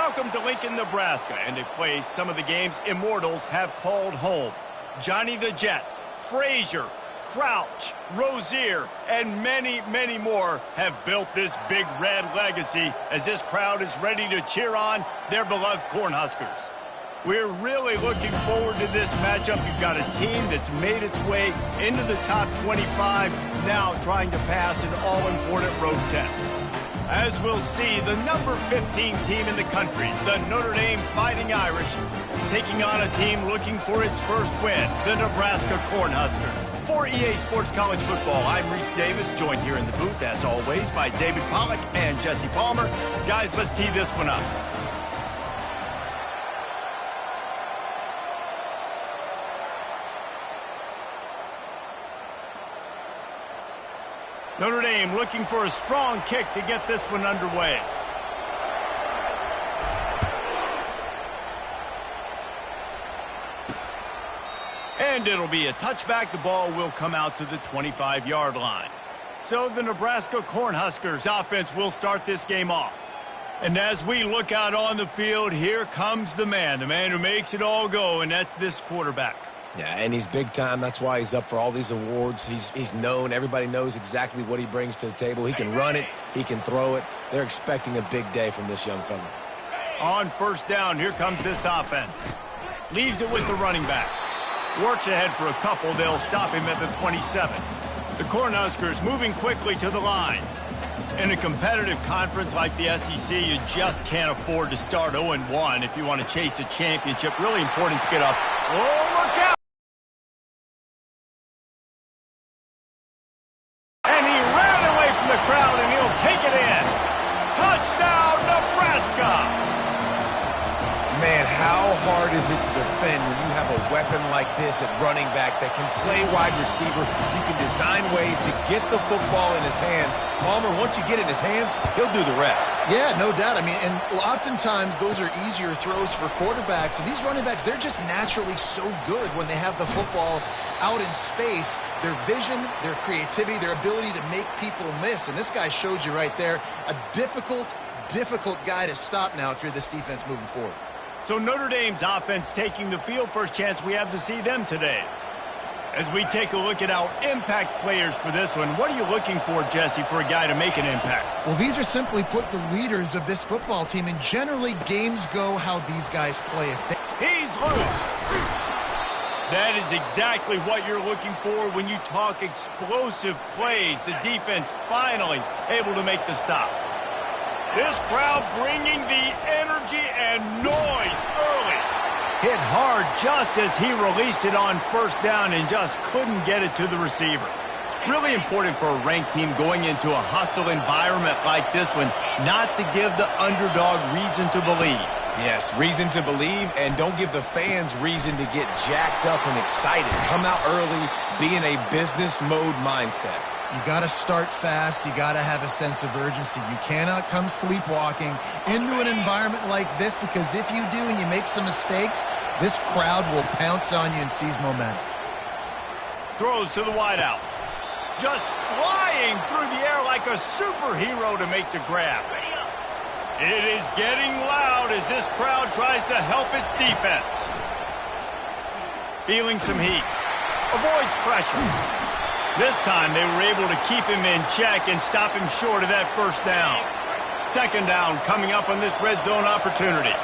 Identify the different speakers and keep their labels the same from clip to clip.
Speaker 1: Welcome to Lincoln, Nebraska, and a place some of the game's immortals have called home. Johnny the Jet, Frazier, Crouch, Rozier, and many, many more have built this Big Red legacy as this crowd is ready to cheer on their beloved Cornhuskers. We're really looking forward to this matchup. You've got a team that's made its way into the top 25, now trying to pass an all-important road test. As we'll see, the number 15 team in the country, the Notre Dame Fighting Irish, taking on a team looking for its first win, the Nebraska Cornhuskers. For EA Sports College Football, I'm Reese Davis, joined here in the booth, as always, by David Pollack and Jesse Palmer. Guys, let's tee this one up. Notre Dame looking for a strong kick to get this one underway. And it'll be a touchback. The ball will come out to the 25-yard line. So the Nebraska Cornhuskers offense will start this game off. And as we look out on the field, here comes the man who makes it all go, and that's this quarterback.
Speaker 2: Yeah, and he's big time. That's why he's up for all these awards. He's known. Everybody knows exactly what he brings to the table. He can run it. He can throw it. They're expecting a big day from this young fella.
Speaker 1: On first down, here comes this offense. Leaves it with the running back. Works ahead for a couple. They'll stop him at the 27. The Cornhuskers moving quickly to the line. In a competitive conference like the SEC, you just can't afford to start 0-1 if you want to chase a championship. Really important to get off. Oh, look out! Crowd, and he'll take it in. Touchdown, Nebraska!
Speaker 2: Man, how hard is it to defend when you have a weapon like this at running back that can play wide receiver? You can design ways to get the football in his hand. Palmer, once you get it in his hands, he'll do the rest.
Speaker 3: Yeah, no doubt. I mean, and oftentimes those are easier throws for quarterbacks. And these running backs, they're just naturally so good when they have the football out in space. Their vision, their creativity, their ability to make people miss. And this guy showed you right there, a difficult guy to stop now if you're this defense moving forward.
Speaker 1: So Notre Dame's offense taking the field. First chance we have to see them today. As we take a look at our impact players for this one, what are you looking for, Jesse, for a guy to make an impact?
Speaker 3: Well, these are simply put the leaders of this football team, and generally games go how these guys play.
Speaker 1: He's loose. That is exactly what you're looking for when you talk explosive plays. The defense finally able to make the stop. This crowd bringing the energy and noise early. Hit hard just as he released it on first down and just couldn't get it to the receiver. Really important for a ranked team going into a hostile environment like this one, not to give the underdog reason to believe.
Speaker 2: Yes, reason to believe, and don't give the fans reason to get jacked up and excited. Come out early, be in a business mode mindset.
Speaker 3: You got to start fast. You got to have a sense of urgency. You cannot come sleepwalking into an environment like this, because if you do and you make some mistakes, this crowd will pounce on you and seize momentum.
Speaker 1: Throws to the wideout. Just flying through the air like a superhero to make the grab. It is getting loud as this crowd tries to help its defense. Feeling some heat. Avoids pressure. This time they were able to keep him in check and stop him short of that first down. Second down coming up on this red zone opportunity.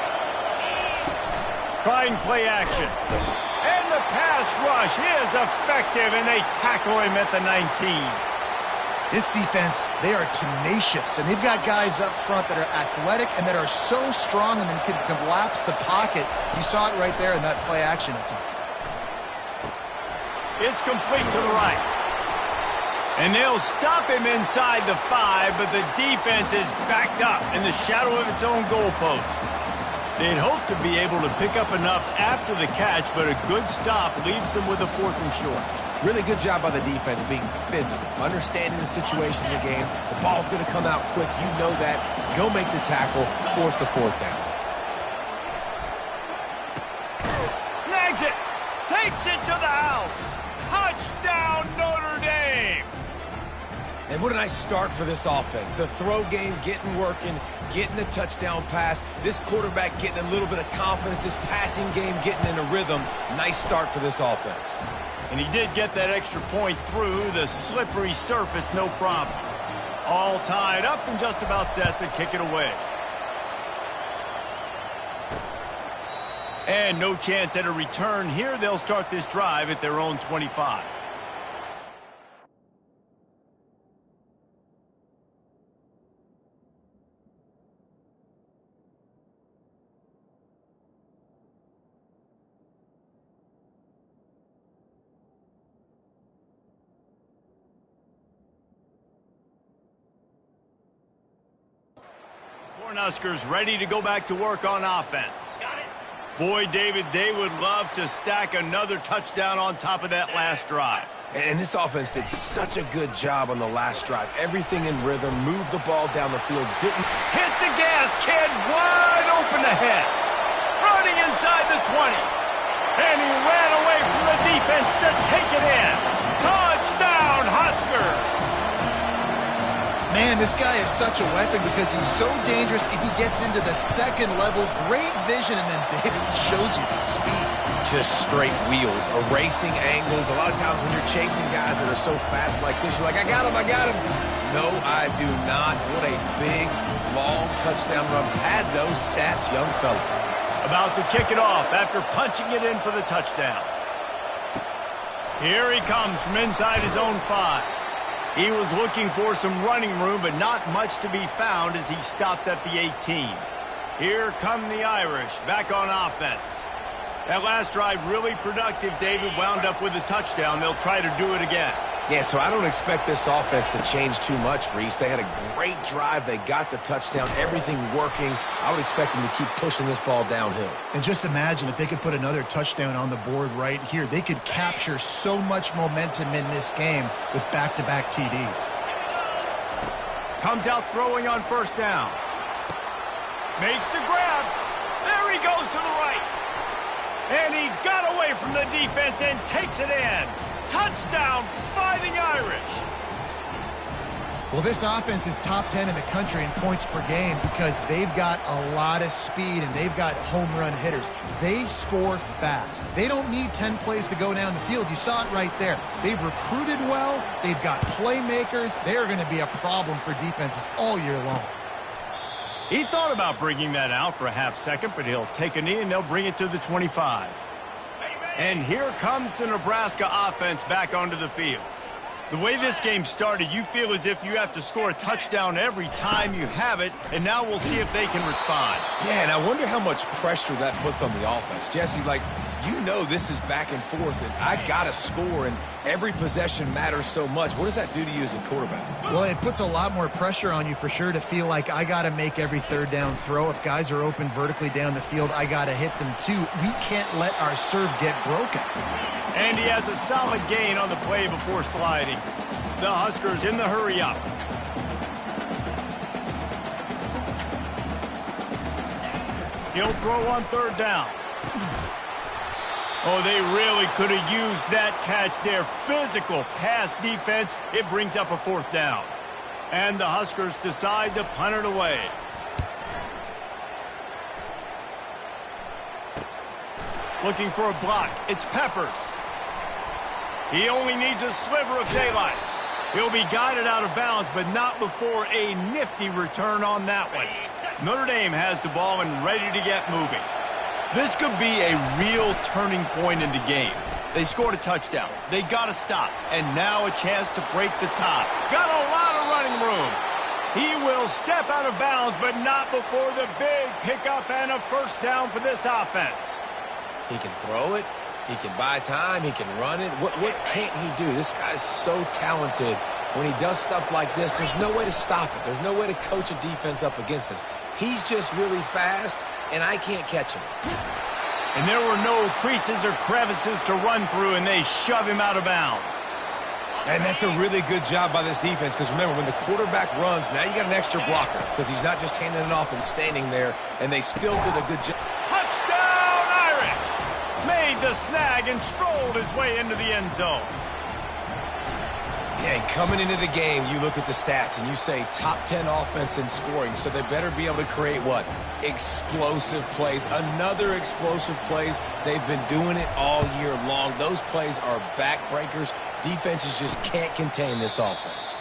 Speaker 1: Trying play action. And the pass rush is effective, and they tackle him at the 19.
Speaker 3: This defense, they are tenacious, and they've got guys up front that are athletic and that are so strong and then can collapse the pocket. You saw it right there in that play action attempt.
Speaker 1: It's complete to the right. And they'll stop him inside the 5, but the defense is backed up in the shadow of its own goalpost. They'd hope to be able to pick up enough after the catch, but a good stop leaves them with a 4th and short.
Speaker 2: Really good job by the defense being physical, understanding the situation in the game. The ball's going to come out quick. You know that. Go make the tackle, force the 4th down.
Speaker 1: Snags it. Takes it to the house. Touchdown, Notre Dame.
Speaker 2: And what a nice start for this offense. The throw game getting working, getting the touchdown pass. This quarterback getting a little bit of confidence. This passing game getting in a rhythm. Nice start for this offense.
Speaker 1: And he did get that extra point through the slippery surface, no problem. All tied up and just about set to kick it away. And no chance at a return here. They'll start this drive at their own 25. Cornhuskers ready to go back to work on offense. Boy, David, they would love to stack another touchdown on top of that last drive.
Speaker 2: And this offense did such a good job on the last drive. Everything in rhythm, moved the ball down the field, didn't...
Speaker 1: Hit the gas, kid, wide open ahead. Running inside the 20. And he ran away from the defense to take it in. Touchdown, Husker!
Speaker 3: Man, this guy is such a weapon because he's so dangerous if he gets into the second level. Great vision, and then David shows you the speed.
Speaker 2: Just straight wheels, erasing angles. A lot of times when you're chasing guys that are so fast like this, you're like, I got him, I got him. No, I do not. What a big, long touchdown run. Pad those stats, young fella.
Speaker 1: About to kick it off after punching it in for the touchdown. Here he comes from inside his own 5. He was looking for some running room, but not much to be found as he stopped at the 18. Here come the Irish, back on offense. That last drive really productive. David wound up with a touchdown. They'll try to do it again.
Speaker 2: Yeah, so I don't expect this offense to change too much, Reese. They had a great drive. They got the touchdown, everything working. I would expect them to keep pushing this ball downhill.
Speaker 3: And just imagine if they could put another touchdown on the board right here. They could capture so much momentum in this game with back-to-back TDs.
Speaker 1: Comes out throwing on first down. Makes the grab. There he goes to the right. And he got away from the defense and takes it in. Touchdown, Fighting Irish.
Speaker 3: Well, this offense is top 10 in the country in points per game because they've got a lot of speed and they've got home run hitters. They score fast. They don't need 10 plays to go down the field. You saw it right there. They've recruited well. They've got playmakers. They are going to be a problem for defenses all year long.
Speaker 1: He thought about bringing that out for a half second, but he'll take a knee and they'll bring it to the 25. And here comes the Nebraska offense back onto the field. The way this game started, you feel as if you have to score a touchdown every time you have it, and now we'll see if they can respond.
Speaker 2: Yeah, and I wonder how much pressure that puts on the offense. Jesse, like, you know this is back and forth, and I got to score, and every possession matters so much. What does that do to you as a quarterback?
Speaker 3: Well, it puts a lot more pressure on you for sure to feel like I got to make every third down throw. If guys are open vertically down the field, I got to hit them too. We can't let our serve get broken.
Speaker 1: And he has a solid gain on the play before sliding. The Huskers in the hurry-up. He'll throw on third down. Oh, they really could have used that catch there. Physical pass defense. It brings up a fourth down. And the Huskers decide to punt it away. Looking for a block. It's Peppers. He only needs a sliver of daylight. He'll be guided out of bounds, but not before a nifty return on that one. Notre Dame has the ball and ready to get moving. This could be a real turning point in the game. They scored a touchdown. They got to stop. And now a chance to break the top. Got a lot of running room. He will step out of bounds, but not before the big pickup and a first down for this offense.
Speaker 2: He can throw it. He can buy time. He can run it. What can't he do? This guy's so talented. When he does stuff like this, there's no way to stop it. There's no way to coach a defense up against this. He's just really fast, and I can't catch him.
Speaker 1: And there were no creases or crevices to run through, and they shove him out of bounds.
Speaker 2: And that's a really good job by this defense, because remember, when the quarterback runs, now you got an extra blocker, because he's not just handing it off and standing there, and they still did a good job.
Speaker 1: Touchdown, Irish! Made the snag and strolled his way into the end zone.
Speaker 2: Yeah, and coming into the game, you look at the stats and you say top 10 offense in scoring, so they better be able to create what? Explosive plays. Another explosive plays. They've been doing it all year long. Those plays are backbreakers. Defenses just can't contain this offense.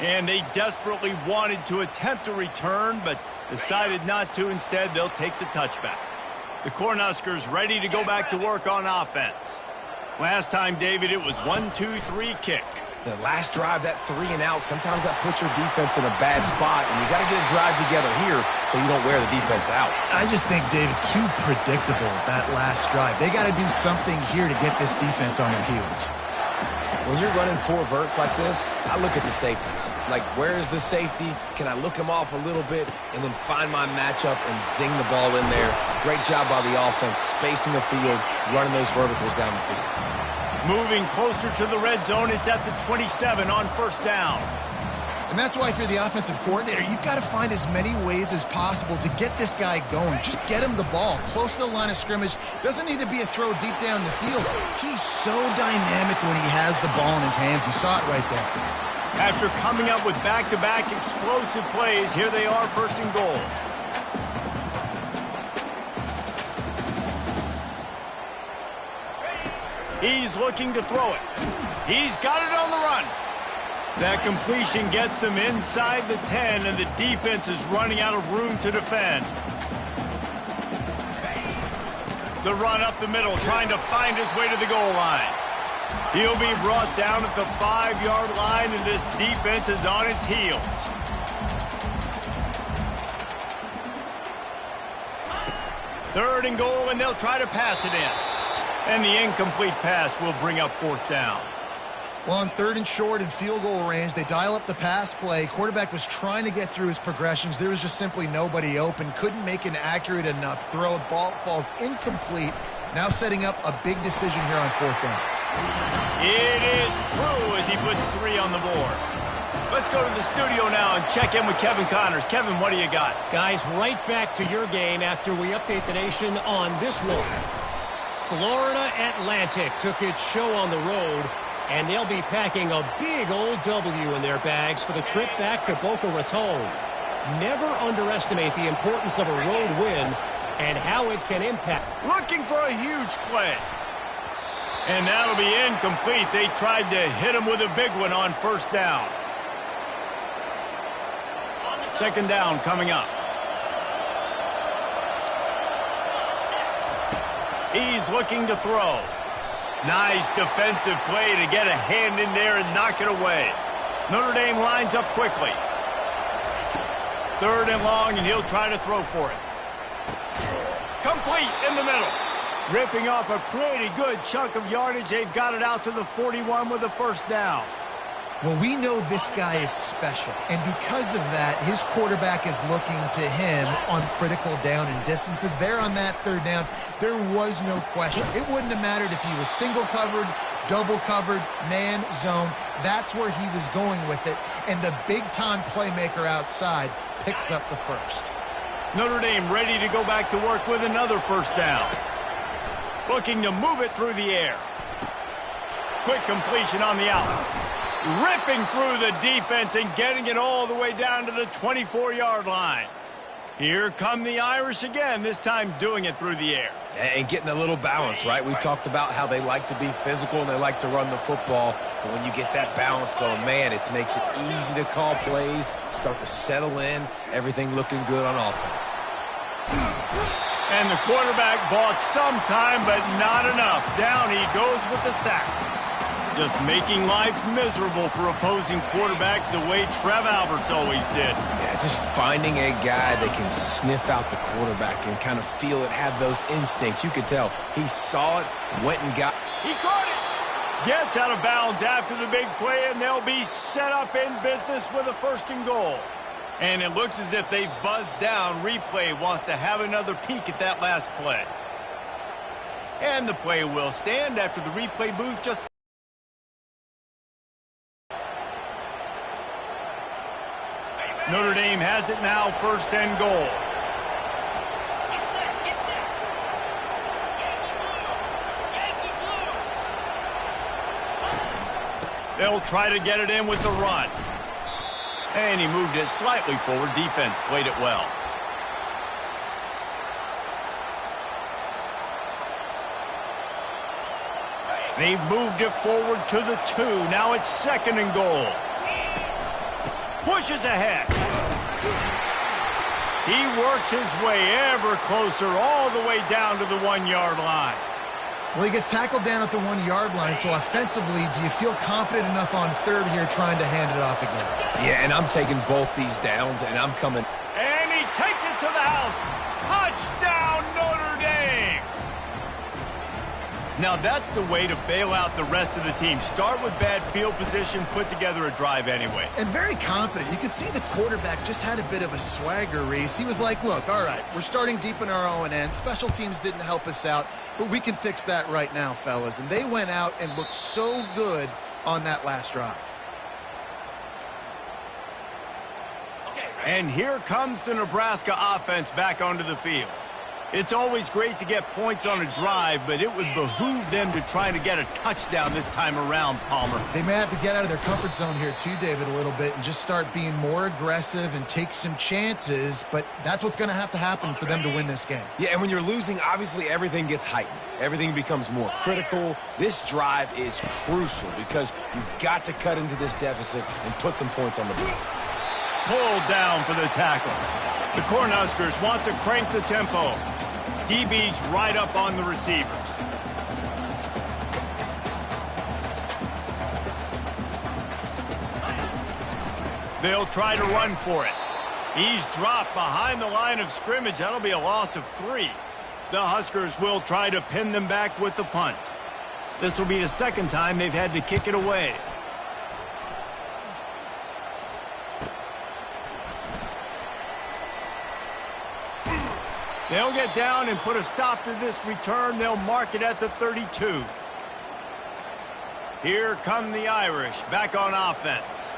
Speaker 1: And they desperately wanted to attempt a return, but decided not to. Instead, they'll take the touchback. The Cornhuskers ready to go back to work on offense. Last time, David, it was 1-2-3 kick.
Speaker 2: The last drive, that 3 and out, sometimes that puts your defense in a bad spot, and you got to get a drive together here so you don't wear the defense out.
Speaker 3: I just think, David, too predictable, that last drive. They got to do something here to get this defense on their heels.
Speaker 2: When you're running 4 verts like this, I look at the safeties. Like, where is the safety? Can I look him off a little bit and then find my matchup and zing the ball in there? Great job by the offense, spacing the field, running those verticals down the field.
Speaker 1: Moving closer to the red zone, it's at the 27 on first down.
Speaker 3: And that's why if you're the offensive coordinator, you've got to find as many ways as possible to get this guy going. Just get him the ball close to the line of scrimmage. Doesn't need to be a throw deep down the field. He's so dynamic when he has the ball in his hands. You saw it right there.
Speaker 1: After coming up with back-to-back explosive plays, here they are, first and goal. He's looking to throw it. He's got it on the run. That completion gets them inside the 10, and the defense is running out of room to defend. The run up the middle, trying to find his way to the goal line. He'll be brought down at the 5-yard line, and this defense is on its heels. Third and goal, and they'll try to pass it in. And the incomplete pass will bring up fourth down.
Speaker 3: Well, on third and short and field goal range, they dial up the pass play. Quarterback was trying to get through his progressions. There was just simply nobody open. Couldn't make an accurate enough throw. Ball falls incomplete. Now setting up a big decision here on fourth down.
Speaker 1: It is true as he puts 3 on the board. Let's go to the studio now and check in with Kevin Connors. Kevin, what do you got?
Speaker 4: Guys, right back to your game after we update the nation on this one. Florida Atlantic took its show on the road, and they'll be packing a big old W in their bags for the trip back to Boca Raton. Never underestimate the importance of a road win and how it can impact.
Speaker 1: Looking for a huge play. And that'll be incomplete. They tried to hit him with a big one on first down. Second down coming up. He's looking to throw. Nice defensive play to get a hand in there and knock it away. Notre Dame lines up quickly. Third and long, and he'll try to throw for it. Complete in the middle. Ripping off a pretty good chunk of yardage. They've got it out to the 41 with a first down.
Speaker 3: Well, we know this guy is special, and because of that, his quarterback is looking to him on critical down and distances. There on that third down, there was no question. It wouldn't have mattered if he was single covered, double covered, man, zone. That's where he was going with it, and the big-time playmaker outside picks up the first.
Speaker 1: Notre Dame ready to go back to work with another first down. Looking to move it through the air. Quick completion on the out. Ripping through the defense and getting it all the way down to the 24-yard line. Here come the Irish again, this time doing it through the air.
Speaker 2: And getting a little balance, right? We talked about how they like to be physical and they like to run the football. But when you get that balance going, man, it makes it easy to call plays, start to settle in, everything looking good on offense.
Speaker 1: And the quarterback bought some time, but not enough. Down he goes with the sack. Just making life miserable for opposing quarterbacks the way Trev Alberts always did.
Speaker 2: Yeah, just finding a guy that can sniff out the quarterback and kind of feel it, have those instincts. You could tell he saw it, went and got.
Speaker 1: He caught it. Gets out of bounds after the big play, and they'll be set up in business with a first and goal. And it looks as if they've buzzed down. Replay wants to have another peek at that last play. And the play will stand after the replay booth just... Notre Dame has it now, first and goal. They'll try to get it in with the run. And he moved it slightly forward. Defense played it well. They've moved it forward to the 2. Now it's 2nd and goal. Pushes ahead. He works his way ever closer all the way down to the 1-yard line.
Speaker 3: Well, he gets tackled down at the 1-yard line, so offensively, do you feel confident enough on 3rd here trying to hand it off again?
Speaker 2: Yeah, and I'm taking both these downs, and I'm coming.
Speaker 1: And he takes it to the house. Touchdown, Notre Dame! Now, that's the way to bail out the rest of the team. Start with bad field position, put together a drive anyway.
Speaker 3: And very confident. You could see the quarterback just had a bit of a swagger, Reese. He was like, look, all right, we're starting deep in our own end. Special teams didn't help us out, but we can fix that right now, fellas. And they went out and looked so good on that last drive.
Speaker 1: And here comes the Nebraska offense back onto the field. It's always great to get points on a drive, but it would behoove them to try to get a touchdown this time around, Palmer.
Speaker 3: They may have to get out of their comfort zone here too, David, a little bit and just start being more aggressive and take some chances, but that's what's going to have to happen for them to win this game.
Speaker 2: Yeah, and when you're losing, obviously everything gets heightened. Everything becomes more critical. This drive is crucial because you've got to cut into this deficit and put some points on the board.
Speaker 1: Pulled down for the tackle. The Cornhuskers want to crank the tempo. DB's right up on the receivers. They'll try to run for it. He's dropped behind the line of scrimmage. That'll be a loss of 3. The Huskers will try to pin them back with the punt. This will be the 2nd time they've had to kick it away. They'll get down and put a stop to this return. They'll mark it at the 32. Here come the Irish back on offense.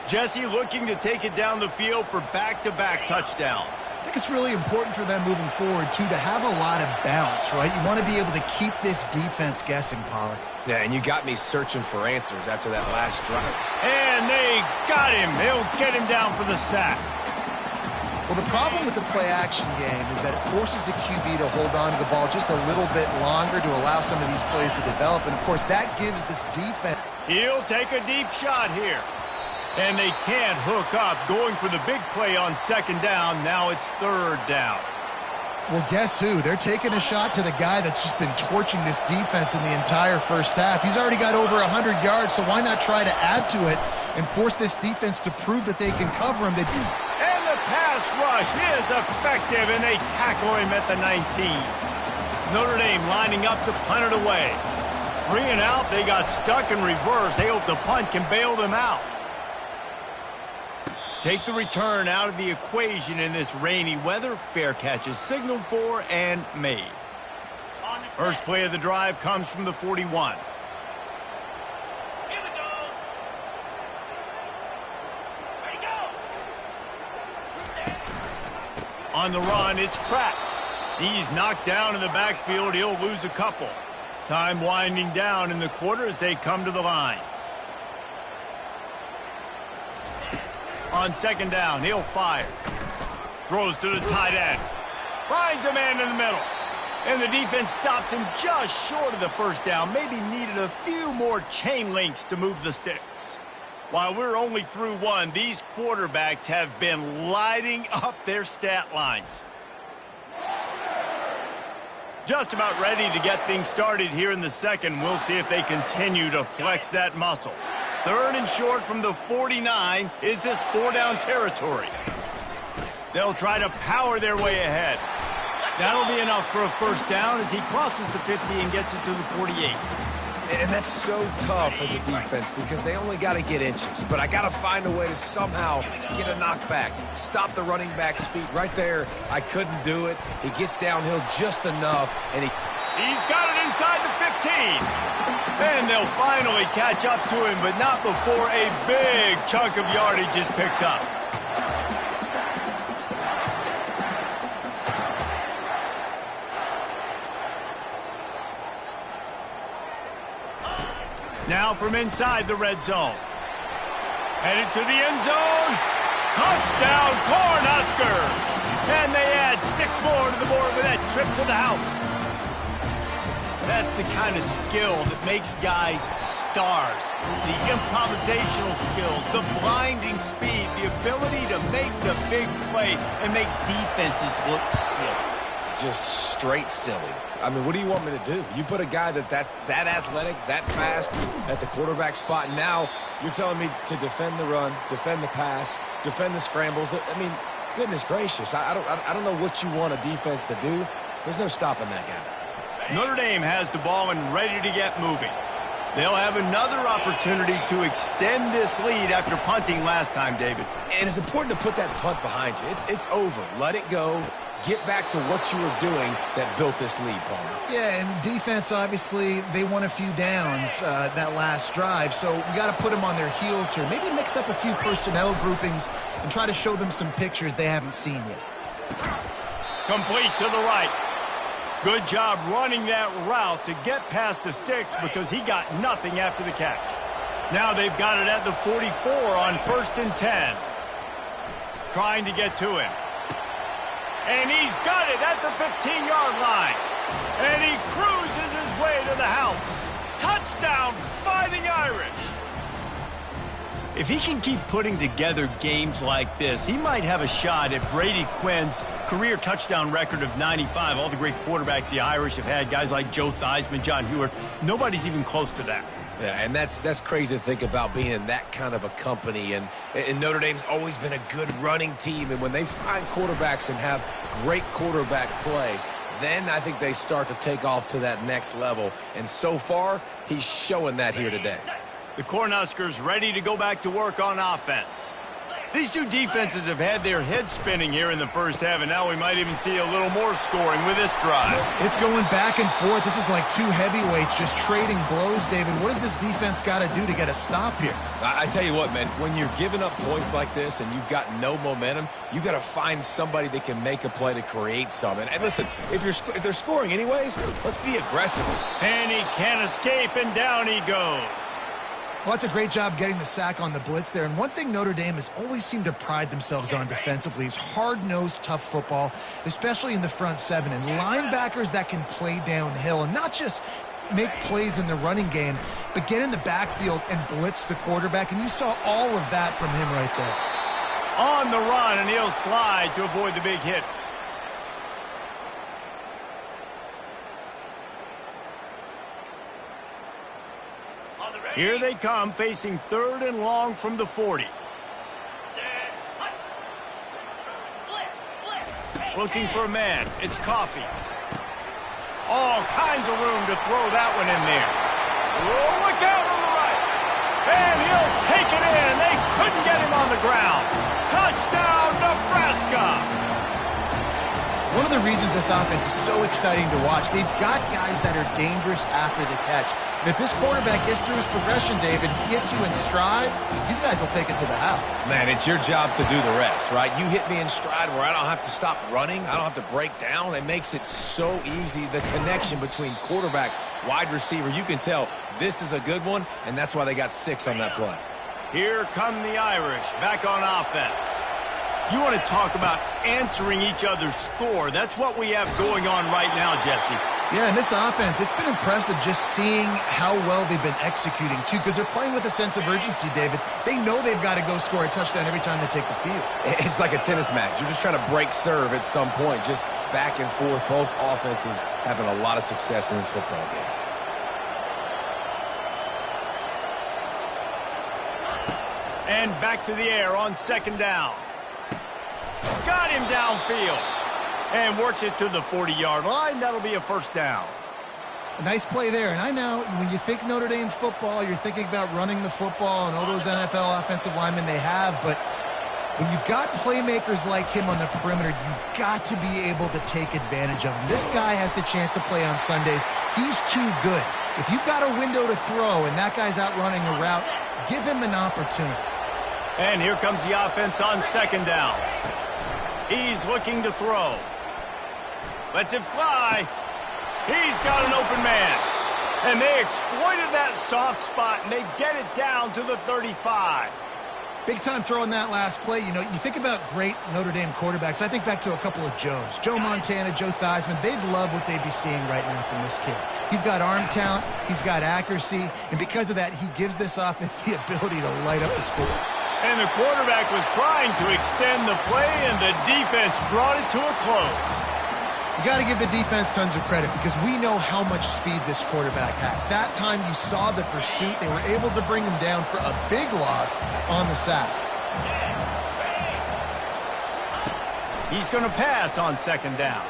Speaker 1: Jesse looking to take it down the field for back-to-back touchdowns.
Speaker 3: I think it's really important for them moving forward, too, to have a lot of bounce, right? You want to be able to keep this defense guessing, Pollock.
Speaker 2: Yeah, and you got me searching for answers after that last drive.
Speaker 1: And they got him. They'll get him down for the sack.
Speaker 3: Well, the problem with the play-action game is that it forces the QB to hold on to the ball just a little bit longer to allow some of these plays to develop. And, of course, that gives this defense.
Speaker 1: He'll take a deep shot here. And they can't hook up. Going for the big play on 2nd down. Now it's 3rd down.
Speaker 3: Well, guess who? They're taking a shot to the guy that's just been torching this defense in the entire first half. He's already got over 100 yards, so why not try to add to it and force this defense to prove that they can cover him? They do.
Speaker 1: Pass rush is effective, and they tackle him at the 19. Notre Dame lining up to punt it away. 3 and out, they got stuck in reverse. They hope the punt can bail them out. Take the return out of the equation in this rainy weather. Fair catch is signaled for and made. First play of the drive comes from the 41. On the run, it's Pratt. He's knocked down in the backfield. He'll lose a couple. Time winding down in the quarter as they come to the line. On 2nd down, he'll fire. Throws to the tight end. Finds a man in the middle. And the defense stops him just short of the 1st down. Maybe needed a few more chain links to move the sticks. While we're only through 1, these quarterbacks have been lighting up their stat lines. Just about ready to get things started here in the 2nd. We'll see if they continue to flex that muscle. 3rd and short from the 49. Is this 4-down territory? They'll try to power their way ahead. That'll be enough for a 1st down as he crosses the 50 and gets it to the 48.
Speaker 2: And that's so tough as a defense because they only got to get inches. But I got to find a way to somehow get a knockback. Stop the running back's feet right there. I couldn't do it. He gets downhill just enough, and
Speaker 1: he's got it inside the 15. And they'll finally catch up to him, but not before a big chunk of yardage is picked up. Now from inside the red zone. Headed to the end zone. Touchdown, Cornhuskers! And they add 6 more to the board with that trip to the house. That's the kind of skill that makes guys stars. The improvisational skills, the blinding speed, the ability to make the big play and make defenses look silly.
Speaker 2: Just straight silly. I mean, what do you want me to do? You put a guy that's that athletic, that fast at the quarterback spot. Now you're telling me to defend the run, defend the pass, defend the scrambles. I mean, goodness gracious. I don't know what you want a defense to do. There's no stopping that guy.
Speaker 1: Notre Dame has the ball and ready to get moving. They'll have another opportunity to extend this lead after punting last time, David.
Speaker 2: And it's important to put that punt behind you. It's over. Let it go. Get back to what you were doing that built this lead, Palmer.
Speaker 3: Yeah, and defense, obviously, they won a few downs that last drive, so we got to put them on their heels here. Maybe mix up a few personnel groupings and try to show them some pictures they haven't seen yet.
Speaker 1: Complete to the right. Good job running that route to get past the sticks because he got nothing after the catch. Now they've got it at the 44 on 1st and 10. Trying to get to him. And he's got it at the 15-yard line. And he cruises his way to the house. Touchdown, Fighting Irish. If he can keep putting together games like this, he might have a shot at Brady Quinn's career touchdown record of 95. All the great quarterbacks the Irish have had, guys like Joe Theismann, John Hewart, nobody's even close to that.
Speaker 2: Yeah, and that's crazy to think about being in that kind of a company. And Notre Dame's always been a good running team. And when they find quarterbacks and have great quarterback play, then I think they start to take off to that next level. And so far, he's showing that here today.
Speaker 1: The Cornhuskers ready to go back to work on offense. These two defenses have had their heads spinning here in the first half, and now we might even see a little more scoring with this drive.
Speaker 3: It's going back and forth. This is like two heavyweights just trading blows, David. What does this defense got to do to get a stop here?
Speaker 2: I tell you what, man, when you're giving up points like this and you've got no momentum, you got to find somebody that can make a play to create some. And listen, if they're scoring anyways, let's be aggressive.
Speaker 1: And he can't escape, and down he goes.
Speaker 3: Well, that's a great job getting the sack on the blitz there. And one thing Notre Dame has always seemed to pride themselves on defensively is hard-nosed, tough football, especially in the front seven. And linebackers that can play downhill and not just make plays in the running game, but get in the backfield and blitz the quarterback. And you saw all of that from him right there.
Speaker 1: On the run, and he'll slide to avoid the big hit. Here they come, facing 3rd and long from the 40. Looking for a man. It's Coffee. All kinds of room to throw that one in there. Oh, look out on the right. And he'll take it in. They couldn't get him on the ground. Touchdown, Nebraska.
Speaker 3: One of the reasons this offense is so exciting to watch, they've got guys that are dangerous after the catch. And if this quarterback gets through his progression, David, gets you in stride, these guys will take it to the house.
Speaker 2: Man, it's your job to do the rest, right? You hit me in stride where I don't have to stop running. I don't have to break down. It makes it so easy. The connection between quarterback, wide receiver, you can tell this is a good one, and that's why they got 6 on that play.
Speaker 1: Here come the Irish back on offense. You want to talk about answering each other's score. That's what we have going on right now, Jesse.
Speaker 3: Yeah, and this offense, it's been impressive just seeing how well they've been executing, too, because they're playing with a sense of urgency, David. They know they've got to go score a touchdown every time they take the field.
Speaker 2: It's like a tennis match. You're just trying to break serve at some point, just back and forth. Both offenses having a lot of success in this football game.
Speaker 1: And back to the air on 2nd down. Got him downfield. And works it to the 40-yard line. That'll be a 1st down.
Speaker 3: A nice play there. And I know when you think Notre Dame football, you're thinking about running the football and all those NFL offensive linemen they have. But when you've got playmakers like him on the perimeter, you've got to be able to take advantage of him. This guy has the chance to play on Sundays. He's too good. If you've got a window to throw and that guy's out running a route, give him an opportunity.
Speaker 1: And here comes the offense on 2nd down. He's looking to throw. Lets it fly. He's got an open man. And they exploited that soft spot, and they get it down to the 35.
Speaker 3: Big time throw in that last play. You know, you think about great Notre Dame quarterbacks. I think back to a couple of Joes. Joe Montana, Joe Theismann. They'd love what they'd be seeing right now from this kid. He's got arm talent. He's got accuracy. And because of that, he gives this offense the ability to light up the score.
Speaker 1: And the quarterback was trying to extend the play, and the defense brought it to a close.
Speaker 3: You got to give the defense tons of credit because we know how much speed this quarterback has. That time you saw the pursuit. They were able to bring him down for a big loss on the sack.
Speaker 1: He's going to pass on second down.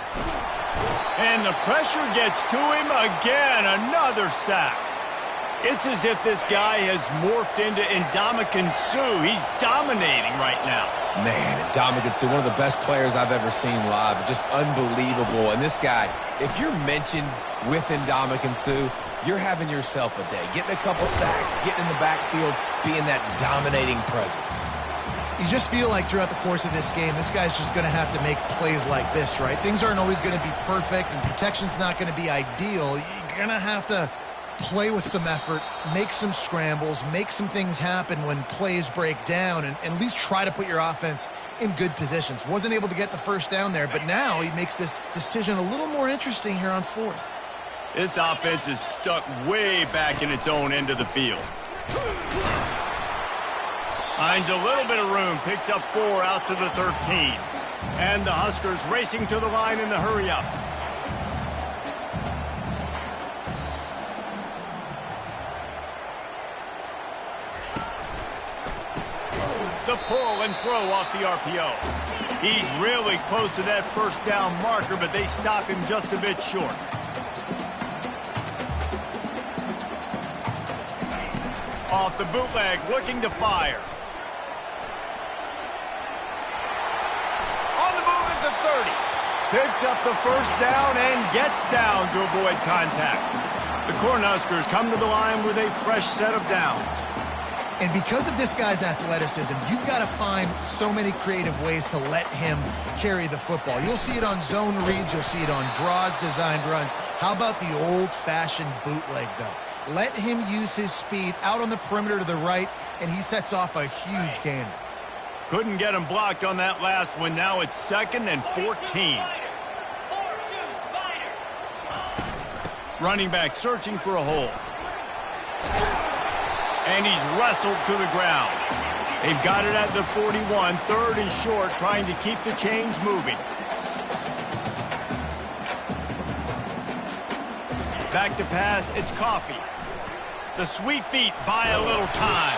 Speaker 1: And the pressure gets to him again. Another sack. It's as if this guy has morphed into Ndamukong Suh. He's dominating right now.
Speaker 2: Man, Ndamukong Suh, one of the best players I've ever seen live. Just unbelievable. And this guy, if you're mentioned with Ndamukong Suh, you're having yourself a day. Getting a couple sacks, getting in the backfield, being that dominating presence.
Speaker 3: You just feel like throughout the course of this game, this guy's just going to have to make plays like this, right? Things aren't always going to be perfect, and protection's not going to be ideal. You're going to have to play with some effort, make some scrambles, make some things happen when plays break down, and at least try to put your offense in good positions. Wasn't able to get the first down there, but now he makes this decision a little more interesting here on fourth.
Speaker 1: This offense is stuck way back in its own end of the field. Finds a little bit of room, picks up 4 out to the 13. And the Huskers racing to the line in the hurry-up. The pull and throw off the RPO. He's really close to that first down marker, but they stop him just a bit short. Off the bootleg, looking to fire. On the move at the 30. Picks up the first down and gets down to avoid contact. The Cornhuskers come to the line with a fresh set of downs.
Speaker 3: And because of this guy's athleticism, you've got to find so many creative ways to let him carry the football. You'll see it on zone reads. You'll see it on draws, designed runs. How about the old-fashioned bootleg, though? Let him use his speed out on the perimeter to the right, and he sets off a huge gain.
Speaker 1: Couldn't get him blocked on that last one. Now it's 2nd and 14. Running back searching for a hole. And he's wrestled to the ground. They've got it at the 41, 3rd and short, trying to keep the chains moving. Back to pass, it's Coffee. The Sweet Feet buy a little time.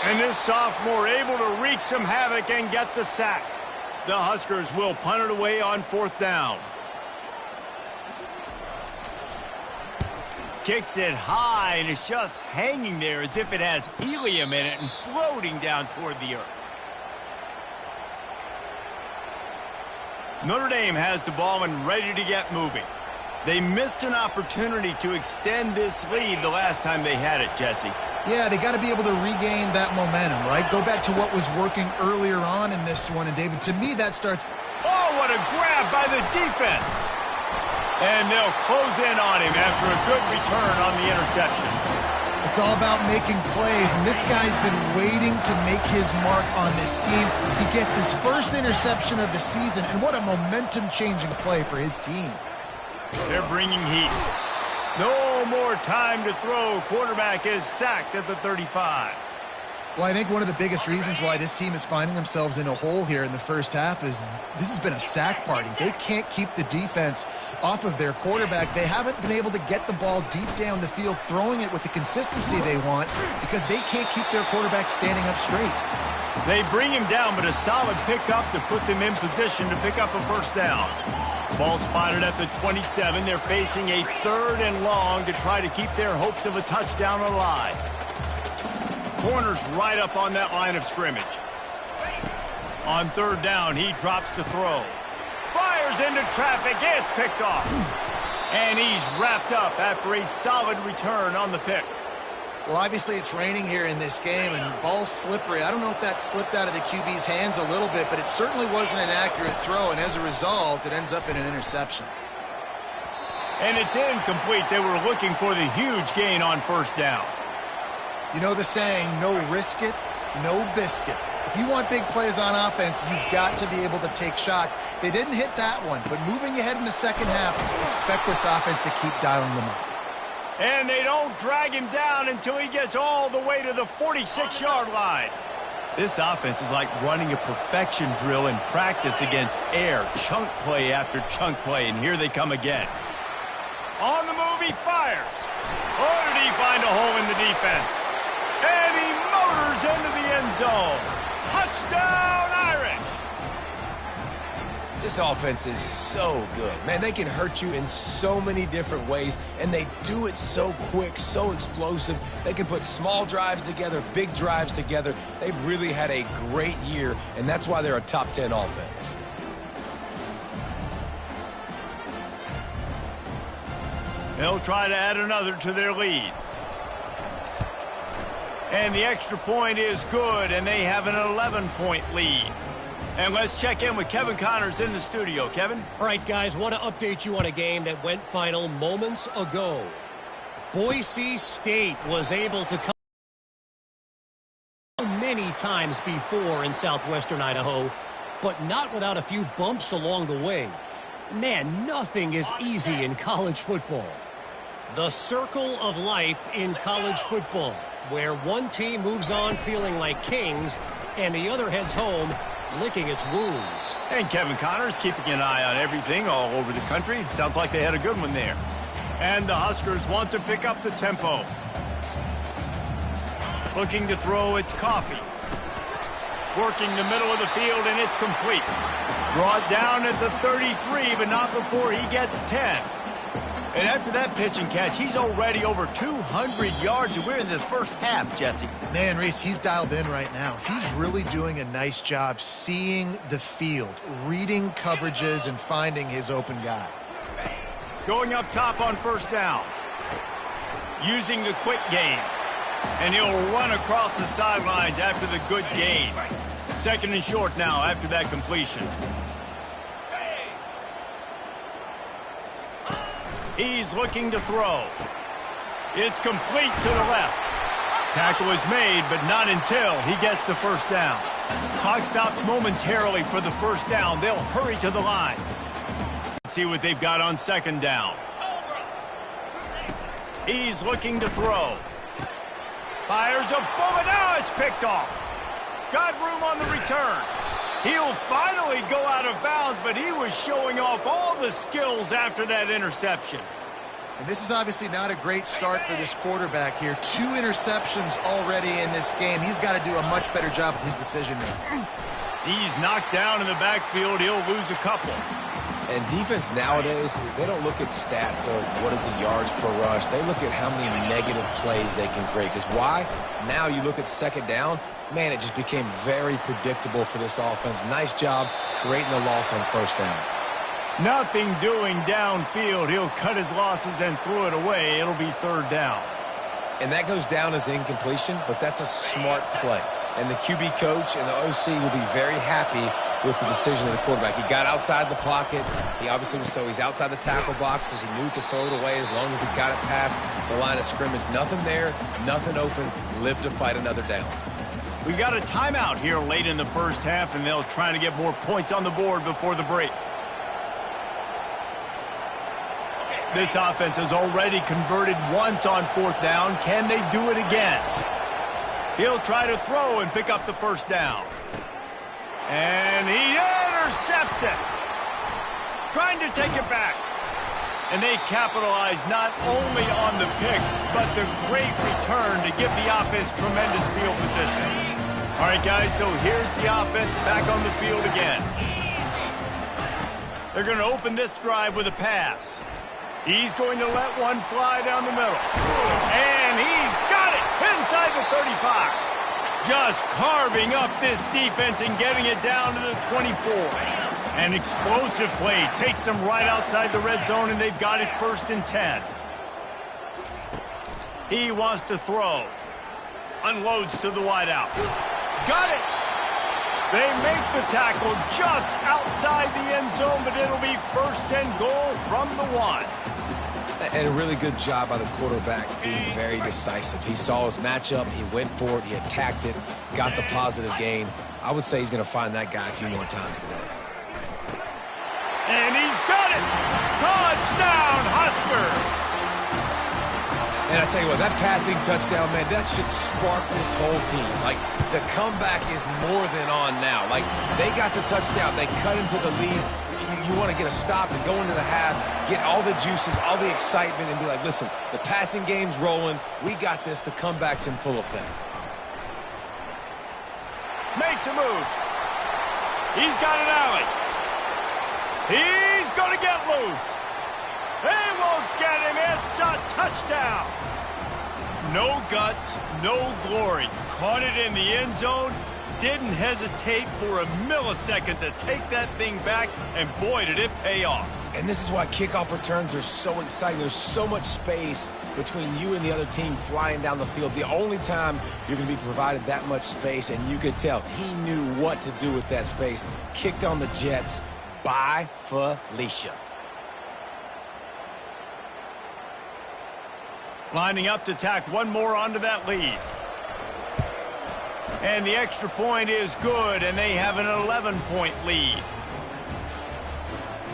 Speaker 1: And this sophomore able to wreak some havoc and get the sack. The Huskers will punt it away on 4th down. Kicks it high, and it's just hanging there as if it has helium in it and floating down toward the earth. Notre Dame has the ball and ready to get moving. They missed an opportunity to extend this lead the last time they had it, Jesse.
Speaker 3: Yeah, they got to be able to regain that momentum, right? Go back to what was working earlier on in this one. And, David, to me, that starts...
Speaker 1: Oh, what a grab by the defense! And they'll close in on him after a good return on the interception.
Speaker 3: It's all about making plays, and this guy's been waiting to make his mark on this team. He gets his first interception of the season, and what a momentum-changing play for his team.
Speaker 1: They're bringing heat. No more time to throw. Quarterback is sacked at the 35.
Speaker 3: Well, I think one of the biggest reasons why this team is finding themselves in a hole here in the first half is this has been a sack party. They can't keep the defense off of their quarterback. They haven't been able to get the ball deep down the field, throwing it with the consistency they want because they can't keep their quarterback standing up straight.
Speaker 1: They bring him down, but a solid pickup to put them in position to pick up a first down. Ball spotted at the 27. They're facing a 3rd and long to try to keep their hopes of a touchdown alive. Corner's right up on that line of scrimmage. On 3rd down, he drops to throw. Fires into traffic. It's picked off. And he's wrapped up after a solid return on the pick.
Speaker 3: Well, obviously it's raining here in this game, and ball's slippery. I don't know if that slipped out of the QB's hands a little bit, but it certainly wasn't an accurate throw, and as a result, it ends up in an interception.
Speaker 1: And it's incomplete. They were looking for the huge gain on first down.
Speaker 3: You know the saying, no risk it, no biscuit. If you want big plays on offense, you've got to be able to take shots. They didn't hit that one, but moving ahead in the second half, expect this offense to keep dialing them up.
Speaker 1: And they don't drag him down until he gets all the way to the 46-yard line. This offense is like running a perfection drill in practice against air, chunk play after chunk play, and here they come again. On the move, he fires. Oh, did he find a hole in the defense? And he motors into the end zone. Touchdown, Irish!
Speaker 2: This offense is so good. Man, they can hurt you in so many different ways, and they do it so quick, so explosive. They can put small drives together, big drives together. They've really had a great year, and that's why they're a top 10 offense.
Speaker 1: They'll try to add another to their lead. And the extra point is good, and they have an 11-point lead. And let's check in with Kevin Connors in the studio. Kevin?
Speaker 4: All right, guys, want to update you on a game that went final moments ago. Boise State was able to come many times before in southwestern Idaho, but not without a few bumps along the way. Man, nothing is easy in college football. The circle of life in college football, where one team moves on feeling like kings and the other heads home licking its wounds.
Speaker 1: And Kevin Connors keeping an eye on everything all over the country. Sounds like they had a good one there. And the Huskers want to pick up the tempo. Looking to throw, it's Coffee. Working the middle of the field, and it's complete. Brought down at the 33, but not before he gets 10. And after that pitch and catch, he's already over 200 yards, and we're in the first half, Jesse.
Speaker 3: Man, Reese, he's dialed in right now. He's really doing a nice job seeing the field, reading coverages, and finding his open guy.
Speaker 1: Going up top on first down. Using the quick game. And he'll run across the sidelines after the good gain. Second and short now after that completion. He's looking to throw. It's complete to the left. Tackle is made, but not until he gets the first down. Clock stops momentarily for the first down. They'll hurry to the line. Let's see what they've got on second down. He's looking to throw. Fires a bullet. Now it's picked off. Got room on the return. He'll finally go out of bounds, but he was showing off all the skills after that interception.
Speaker 3: And this is obviously not a great start for this quarterback here. 2 interceptions already in this game. He's got to do a much better job with his decision making.
Speaker 1: He's knocked down in the backfield. He'll lose a couple.
Speaker 2: And defense nowadays, they don't look at stats of what is the yards per rush. They look at how many negative plays they can create. Because why? Now you look at second down, man, it just became very predictable for this offense. Nice job creating the loss on first down.
Speaker 1: Nothing doing downfield. He'll cut his losses and throw it away. It'll be third down.
Speaker 2: And that goes down as incompletion, but that's a smart play. And the QB coach and the OC will be very happy with the decision of the quarterback. He got outside the pocket. He obviously was he's outside the tackle box, so he knew he could throw it away as long as he got it past the line of scrimmage. Nothing there, nothing open. Live to fight another down.
Speaker 1: We've got a timeout here late in the first half, and they'll try to get more points on the board before the break. This offense has already converted once on fourth down. Can they do it again? He'll try to throw and pick up the first down. And he intercepts it. Trying to take it back. And they capitalize not only on the pick, but the great return to give the offense tremendous field position. All right, guys, so here's the offense back on the field again. They're going to open this drive with a pass. He's going to let one fly down the middle. And he's got it inside the 35. Just carving up this defense and getting it down to the 24. An explosive play takes them right outside the red zone, and they've got it first and 10. He wants to throw. Unloads to the wideout. Got it! They make the tackle just outside the end zone, but it'll be first and goal from the 1.
Speaker 2: And a really good job by the quarterback being very decisive. He saw his matchup, he went for it, he attacked it, got the positive gain. I would say he's going to find that guy a few more times today.
Speaker 1: And he's got it! Touchdown, Husker!
Speaker 2: And I tell you what, that passing touchdown, man, that should spark this whole team. Like, the comeback is more than on now. Like, they got the touchdown, they cut into the lead. You want to get a stop and go into the half, get all the juices, all the excitement, and be like, listen, the passing game's rolling. We got this. The comeback's in full effect.
Speaker 1: Makes a move. He's got an alley. He's going to get loose. They won't get him. It's a touchdown. No guts, no glory. Caught it in the end zone. Didn't hesitate for a millisecond to take that thing back, and boy, did it pay off.
Speaker 2: And this is why kickoff returns are so exciting. There's so much space between you and the other team flying down the field. The only time you're going to be provided that much space, and you could tell he knew what to do with that space. Kicked on the Jets. Bye, Felicia.
Speaker 1: Lining up to tack one more onto that lead. And the extra point is good, and they have an 11-point lead.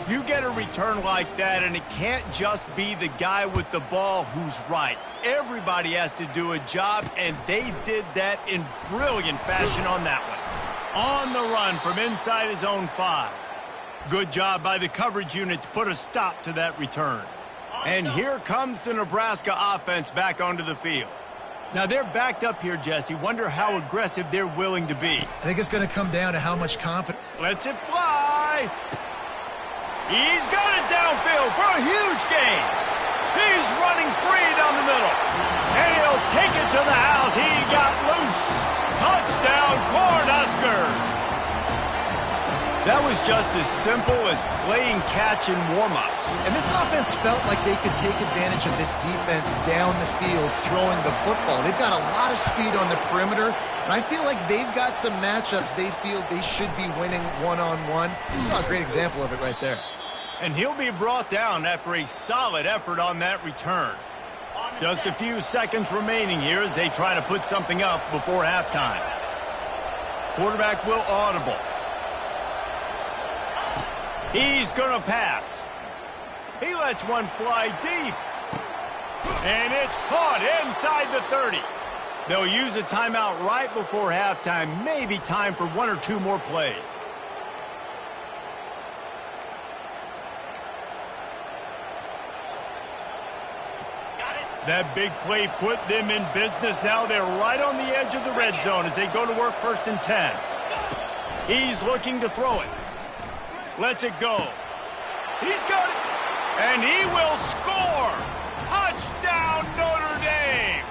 Speaker 1: You get a return like that, and it can't just be the guy with the ball who's right. Everybody has to do a job, and they did that in brilliant fashion on that one. On the run from inside his own 5. Good job by the coverage unit to put a stop to that return. And here comes the Nebraska offense back onto the field. Now, they're backed up here, Jesse. Wonder how aggressive they're willing to be.
Speaker 3: I think it's going to come down to how much confidence.
Speaker 1: Lets it fly. He's got it downfield for a huge gain. He's running free down the middle. And he'll take it to the house. He got loose. Touchdown, Cornhuskers. That was just as simple as playing catch in warm-ups.
Speaker 3: And this offense felt like they could take advantage of this defense down the field throwing the football. They've got a lot of speed on the perimeter, and I feel like they've got some matchups they feel they should be winning one-on-one. You saw a great example of it right there.
Speaker 1: And he'll be brought down after a solid effort on that return. Just a few seconds remaining here as they try to put something up before halftime. Quarterback will audible. He's going to pass. He lets one fly deep. And it's caught inside the 30. They'll use a timeout right before halftime. Maybe time for one or two more plays. That big play put them in business. Now they're right on the edge of the red zone as they go to work 1st and 10. He's looking to throw it. Lets it go. He's got it. And he will score. Touchdown, Notre Dame.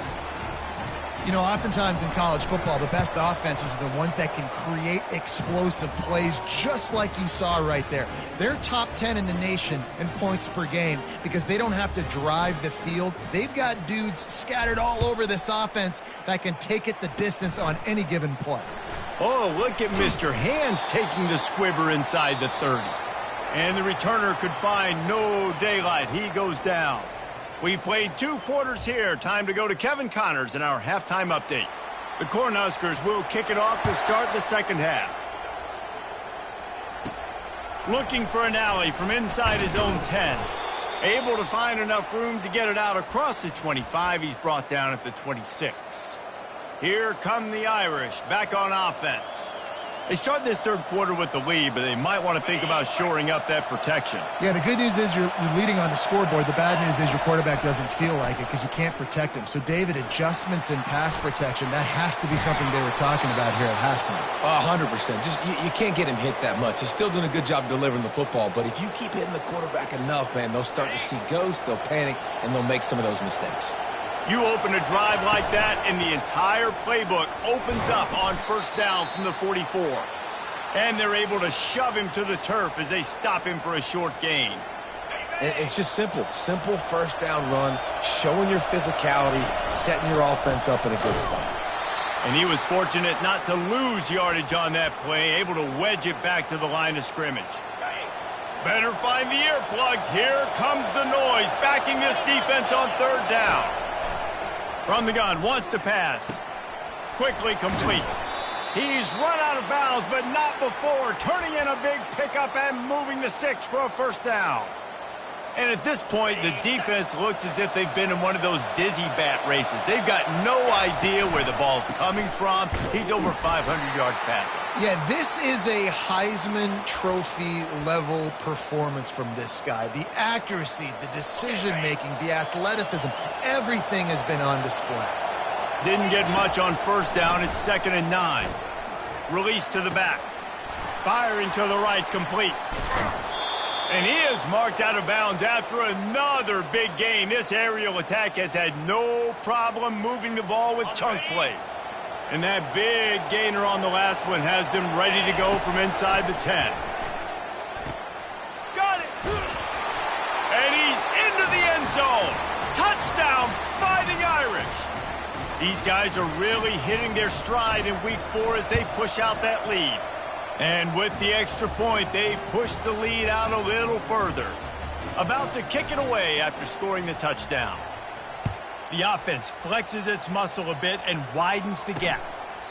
Speaker 3: You know, oftentimes in college football, the best offenses are the ones that can create explosive plays just like you saw right there. They're top 10 in the nation in points per game because they don't have to drive the field. They've got dudes scattered all over this offense that can take it the distance on any given play.
Speaker 1: Oh, look at Mr. Hands taking the squibber inside the 30. And the returner could find no daylight. He goes down. We've played 2 quarters here. Time to go to Kevin Connors in our halftime update. The Cornhuskers will kick it off to start the second half. Looking for an alley from inside his own 10. Able to find enough room to get it out across the 25. He's brought down at the 26. Here come the Irish back on offense. They start this third quarter with the lead, but they might want to think about shoring up that protection.
Speaker 3: Yeah, the good news is you're leading on the scoreboard. The bad news is your quarterback doesn't feel like it because you can't protect him. So, David, adjustments in pass protection, that has to be something they were talking about here at halftime.
Speaker 2: 100%. Just you can't get him hit that much. He's still doing a good job delivering the football, but if you keep hitting the quarterback enough, man, they'll start to see ghosts, they'll panic, and they'll make some of those mistakes.
Speaker 1: You open a drive like that, and the entire playbook opens up on 1st down from the 44. And they're able to shove him to the turf as they stop him for a short gain.
Speaker 2: And it's just simple. Simple 1st down run, showing your physicality, setting your offense up in a good spot.
Speaker 1: And he was fortunate not to lose yardage on that play, able to wedge it back to the line of scrimmage. Better find the earplugs. Here comes the noise, backing this defense on third down. From the gun, wants to pass. Quickly complete. He's run out of bounds, but not before turning in a big pickup and moving the sticks for a first down. And at this point, the defense looks as if they've been in one of those dizzy bat races. They've got no idea where the ball's coming from. He's over 500 yards passing.
Speaker 3: Yeah, this is a Heisman Trophy level performance from this guy. The accuracy, the decision-making, the athleticism, everything has been on display.
Speaker 1: Didn't get much on first down. It's 2nd and 9. Release to the back. Firing to the right, complete. And he is marked out of bounds after another big gain. This aerial attack has had no problem moving the ball with chunk plays. And that big gainer on the last one has them ready to go from inside the 10. Got it! And he's into the end zone. Touchdown, Fighting Irish. These guys are really hitting their stride in week 4 as they push out that lead. And with the extra point, they push the lead out a little further. About to kick it away after scoring the touchdown. The offense flexes its muscle a bit and widens the gap.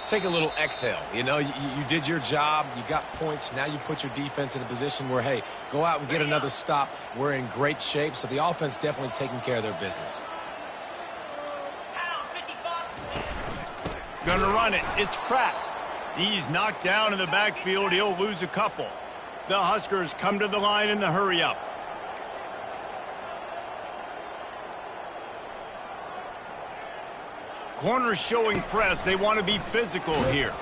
Speaker 2: Take a little exhale. You know, you did your job. You got points. Now you put your defense in a position where, hey, go out and get another stop. We're in great shape, so the offense definitely taking care of their business.
Speaker 1: Gonna run it. It's Pratt. He's knocked down in the backfield. He'll lose a couple. The Huskers come to the line in the hurry-up. Corners showing press. They want to be physical here.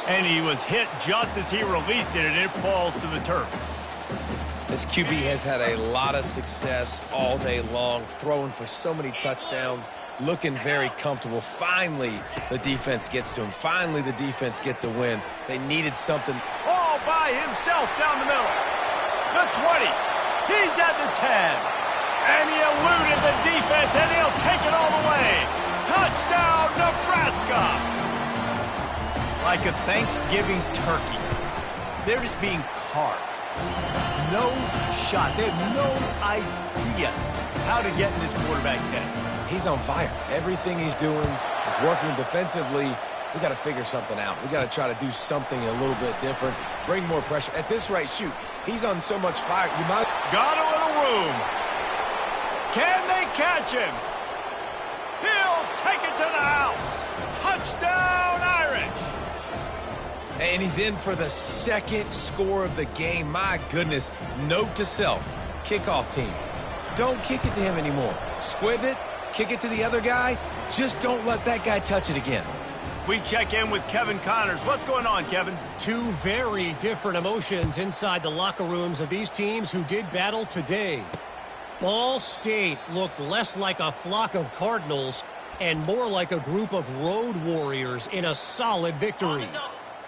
Speaker 1: And he was hit just as he released it, and it falls to the turf.
Speaker 2: This QB has had a lot of success all day long, throwing for so many touchdowns, looking very comfortable. Finally, the defense gets to him. Finally, the defense gets a win. They needed something.
Speaker 1: All by himself down the middle. The 20. He's at the 10. And he eluded the defense, and he'll take it all the way. Touchdown, Nebraska. Like a Thanksgiving turkey. They're just being carved. No shot. They have no idea how to get in this quarterback's head.
Speaker 2: He's on fire. Everything he's doing is working defensively. We got to figure something out. We got to try to do something a little bit different. Bring more pressure. At this rate, shoot, he's on so much fire. You might...
Speaker 1: Got a little room. Can they catch him? He'll take it to the house. Touchdown, Irish.
Speaker 2: And he's in for the second score of the game. My goodness. Note to self. Kickoff team. Don't kick it to him anymore. Squib it. Kick it to the other guy. Just don't let that guy touch it again.
Speaker 1: We check in with Kevin Connors. What's going on, Kevin?
Speaker 4: Two very different emotions inside the locker rooms of these teams who did battle today. Ball State looked less like a flock of Cardinals and more like a group of road warriors in a solid victory.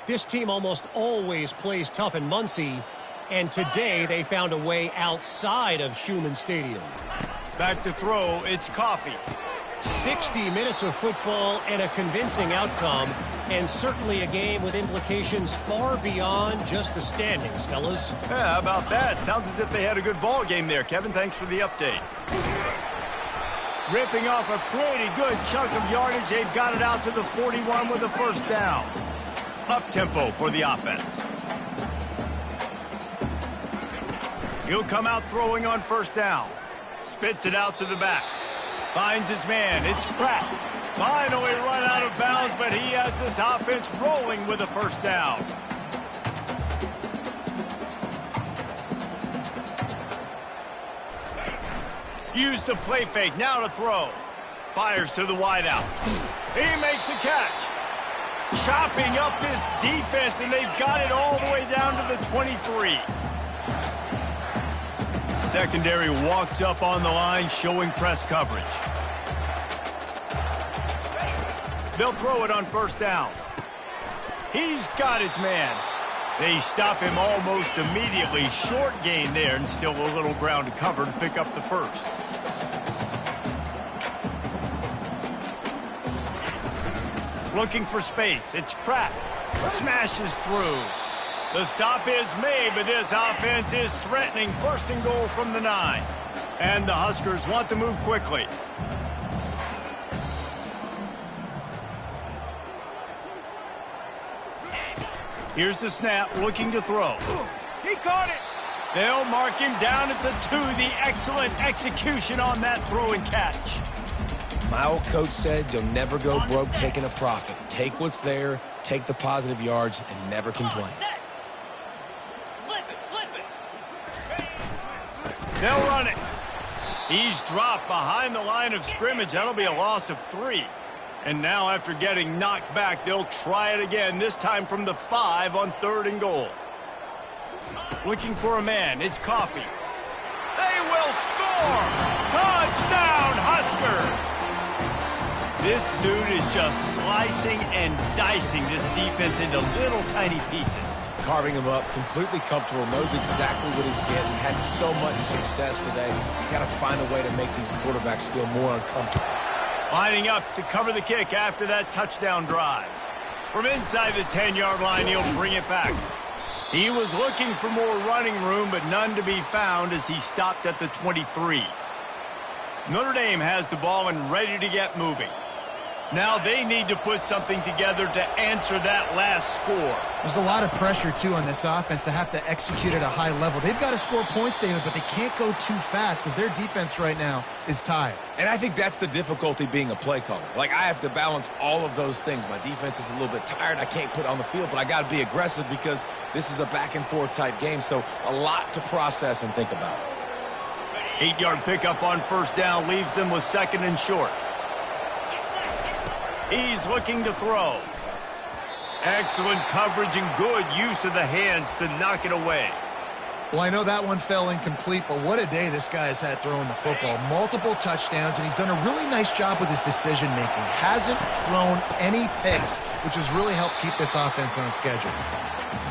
Speaker 4: This team almost always plays tough in Muncie, and today they found a way outside of Schumann Stadium.
Speaker 1: Back to throw, it's Coffee.
Speaker 4: 60 minutes of football and a convincing outcome, and certainly a game with implications far beyond just the standings, fellas.
Speaker 1: Yeah, how about that? Sounds as if they had a good ball game there. Kevin, thanks for the update. Ripping off a pretty good chunk of yardage. They've got it out to the 41 with a first down. Up-tempo for the offense. He'll come out throwing on first down. Spits it out to the back. Finds his man. It's Pratt. Finally run out of bounds, but he has this offense rolling with a first down. Used the play fake. Now to throw. Fires to the wideout. He makes a catch. Chopping up his defense, and they've got it all the way down to the 23. Secondary walks up on the line, showing press coverage. They'll throw it on first down. He's got his man. They stop him almost immediately. Short gain there, and still a little ground to cover to pick up the first. Looking for space. It's Pratt. Smashes through. The stop is made, but this offense is threatening. First and goal from the 9. And the Huskers want to move quickly. Here's the snap, looking to throw. He caught it. They'll mark him down at the 2. The excellent execution on that throw and catch.
Speaker 2: My old coach said you'll never go broke taking a profit. Take what's there, take the positive yards, and never complain.
Speaker 1: They'll run it. He's dropped behind the line of scrimmage. That'll be a loss of 3. And now after getting knocked back, they'll try it again, this time from the 5 on 3rd and goal. Looking for a man. It's Coffee. They will score! Touchdown, Husker! This dude is just slicing and dicing this defense into little tiny pieces.
Speaker 2: Carving him up, completely comfortable, knows exactly what he's getting, had so much success today. You got to find a way to make these quarterbacks feel more uncomfortable.
Speaker 1: Lining up to cover the kick after that touchdown drive. From inside the 10-yard line, he'll bring it back. He was looking for more running room, but none to be found as he stopped at the 23. Notre Dame has the ball and ready to get moving. Now they need to put something together to answer that last score.
Speaker 3: There's a lot of pressure, too, on this offense to have to execute at a high level. They've got to score points, David, but they can't go too fast because their defense right now is tired.
Speaker 2: And I think that's the difficulty being a play caller. Like, I have to balance all of those things. My defense is a little bit tired. I can't put it on the field, but I got to be aggressive because this is a back-and-forth type game, so a lot to process and think about.
Speaker 1: 8-yard pickup on 1st down leaves them with 2nd and short. He's looking to throw. Excellent coverage and good use of the hands to knock it away.
Speaker 3: Well, I know that one fell incomplete, but what a day this guy has had throwing the football. Multiple touchdowns, and he's done a really nice job with his decision-making. Hasn't thrown any picks, which has really helped keep this offense on schedule.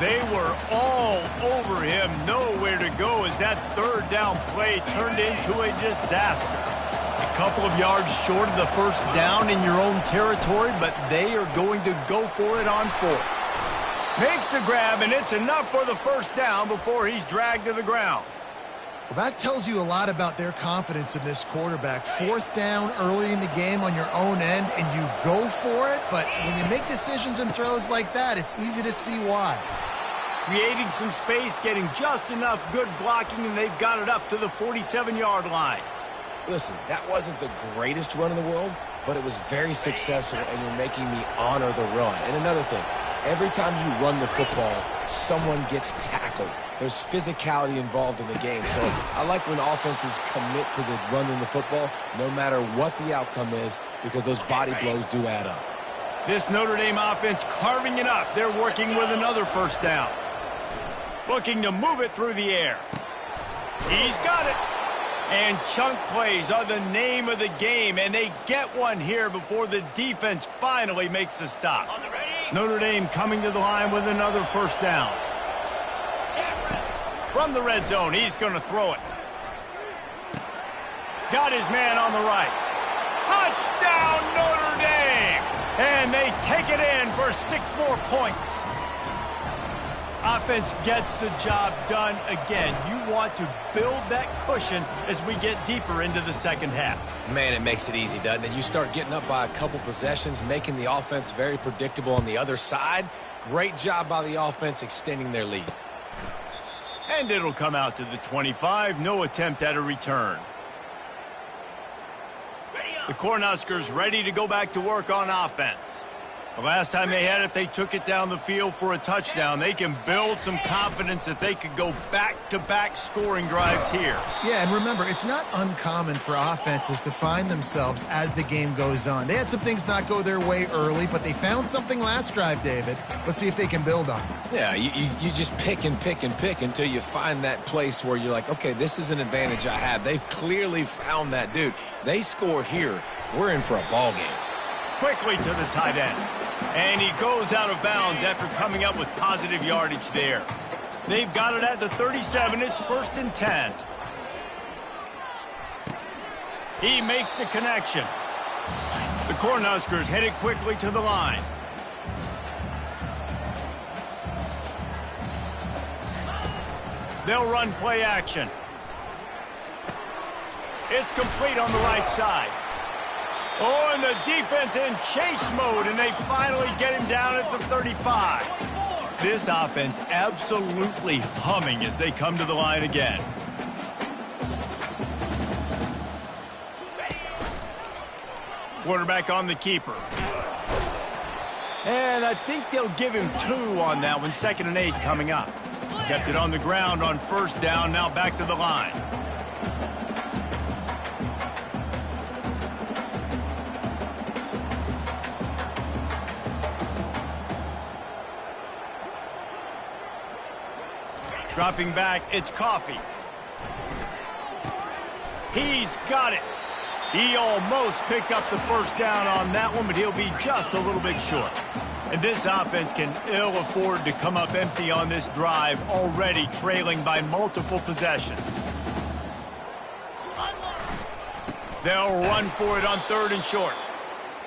Speaker 1: They were all over him, nowhere to go as that 3rd down play turned into a disaster. A couple of yards short of the 1st down in your own territory, but they are going to go for it on 4th. Makes the grab, and it's enough for the 1st down before he's dragged to the ground.
Speaker 3: Well, that tells you a lot about their confidence in this quarterback. 4th down early in the game on your own end, and you go for it, but when you make decisions and throws like that, it's easy to see why.
Speaker 1: Creating some space, getting just enough good blocking, and they've got it up to the 47-yard line.
Speaker 2: Listen, that wasn't the greatest run in the world, but it was very successful, and you're making me honor the run. And another thing, every time you run the football, someone gets tackled. There's physicality involved in the game. So I like when offenses commit to the running the football, no matter what the outcome is, because those body blows do add up.
Speaker 1: This Notre Dame offense carving it up. They're working with another 1st down. Looking to move it through the air. He's got it. And chunk plays are the name of the game, and they get one here before the defense finally makes the stop. Notre Dame coming to the line with another 1st down. From the red zone, he's going to throw it. Got his man on the right. Touchdown, Notre Dame! And they take it in for 6 more points. Offense gets the job done again. You want to build that cushion as we get deeper into the 2nd half.
Speaker 2: Man, it makes it easy, doesn't it? You start getting up by a couple possessions, making the offense very predictable on the other side. Great job by the offense extending their lead.
Speaker 1: And it'll come out to the 25. No attempt at a return. The Cornhuskers ready to go back to work on offense. The last time they had it, they took it down the field for a touchdown. They can build some confidence that they could go back-to-back scoring drives here.
Speaker 3: Yeah, and remember, it's not uncommon for offenses to find themselves as the game goes on. They had some things not go their way early, but they found something last drive, David. Let's see if they can build on it.
Speaker 2: Yeah, you just pick and pick and pick until you find that place where you're like, okay, this is an advantage I have. They've clearly found that dude. They score here, we're in for a ball game.
Speaker 1: Quickly to the tight end. And he goes out of bounds after coming up with positive yardage there. They've got it at the 37. It's 1st and 10. He makes the connection. The Cornhuskers headed quickly to the line. They'll run play action. It's complete on the right side. Oh, and the defense in chase mode, and they finally get him down at the 35. This offense absolutely humming as they come to the line again. Quarterback on the keeper. And I think they'll give him 2 on that one. 2nd and 8 coming up. Kept it on the ground on 1st down. Now back to the line. Dropping back, it's Coffee. He's got it. He almost picked up the 1st down on that one, but he'll be just a little bit short. And this offense can ill afford to come up empty on this drive, already trailing by multiple possessions. They'll run for it on 3rd and short.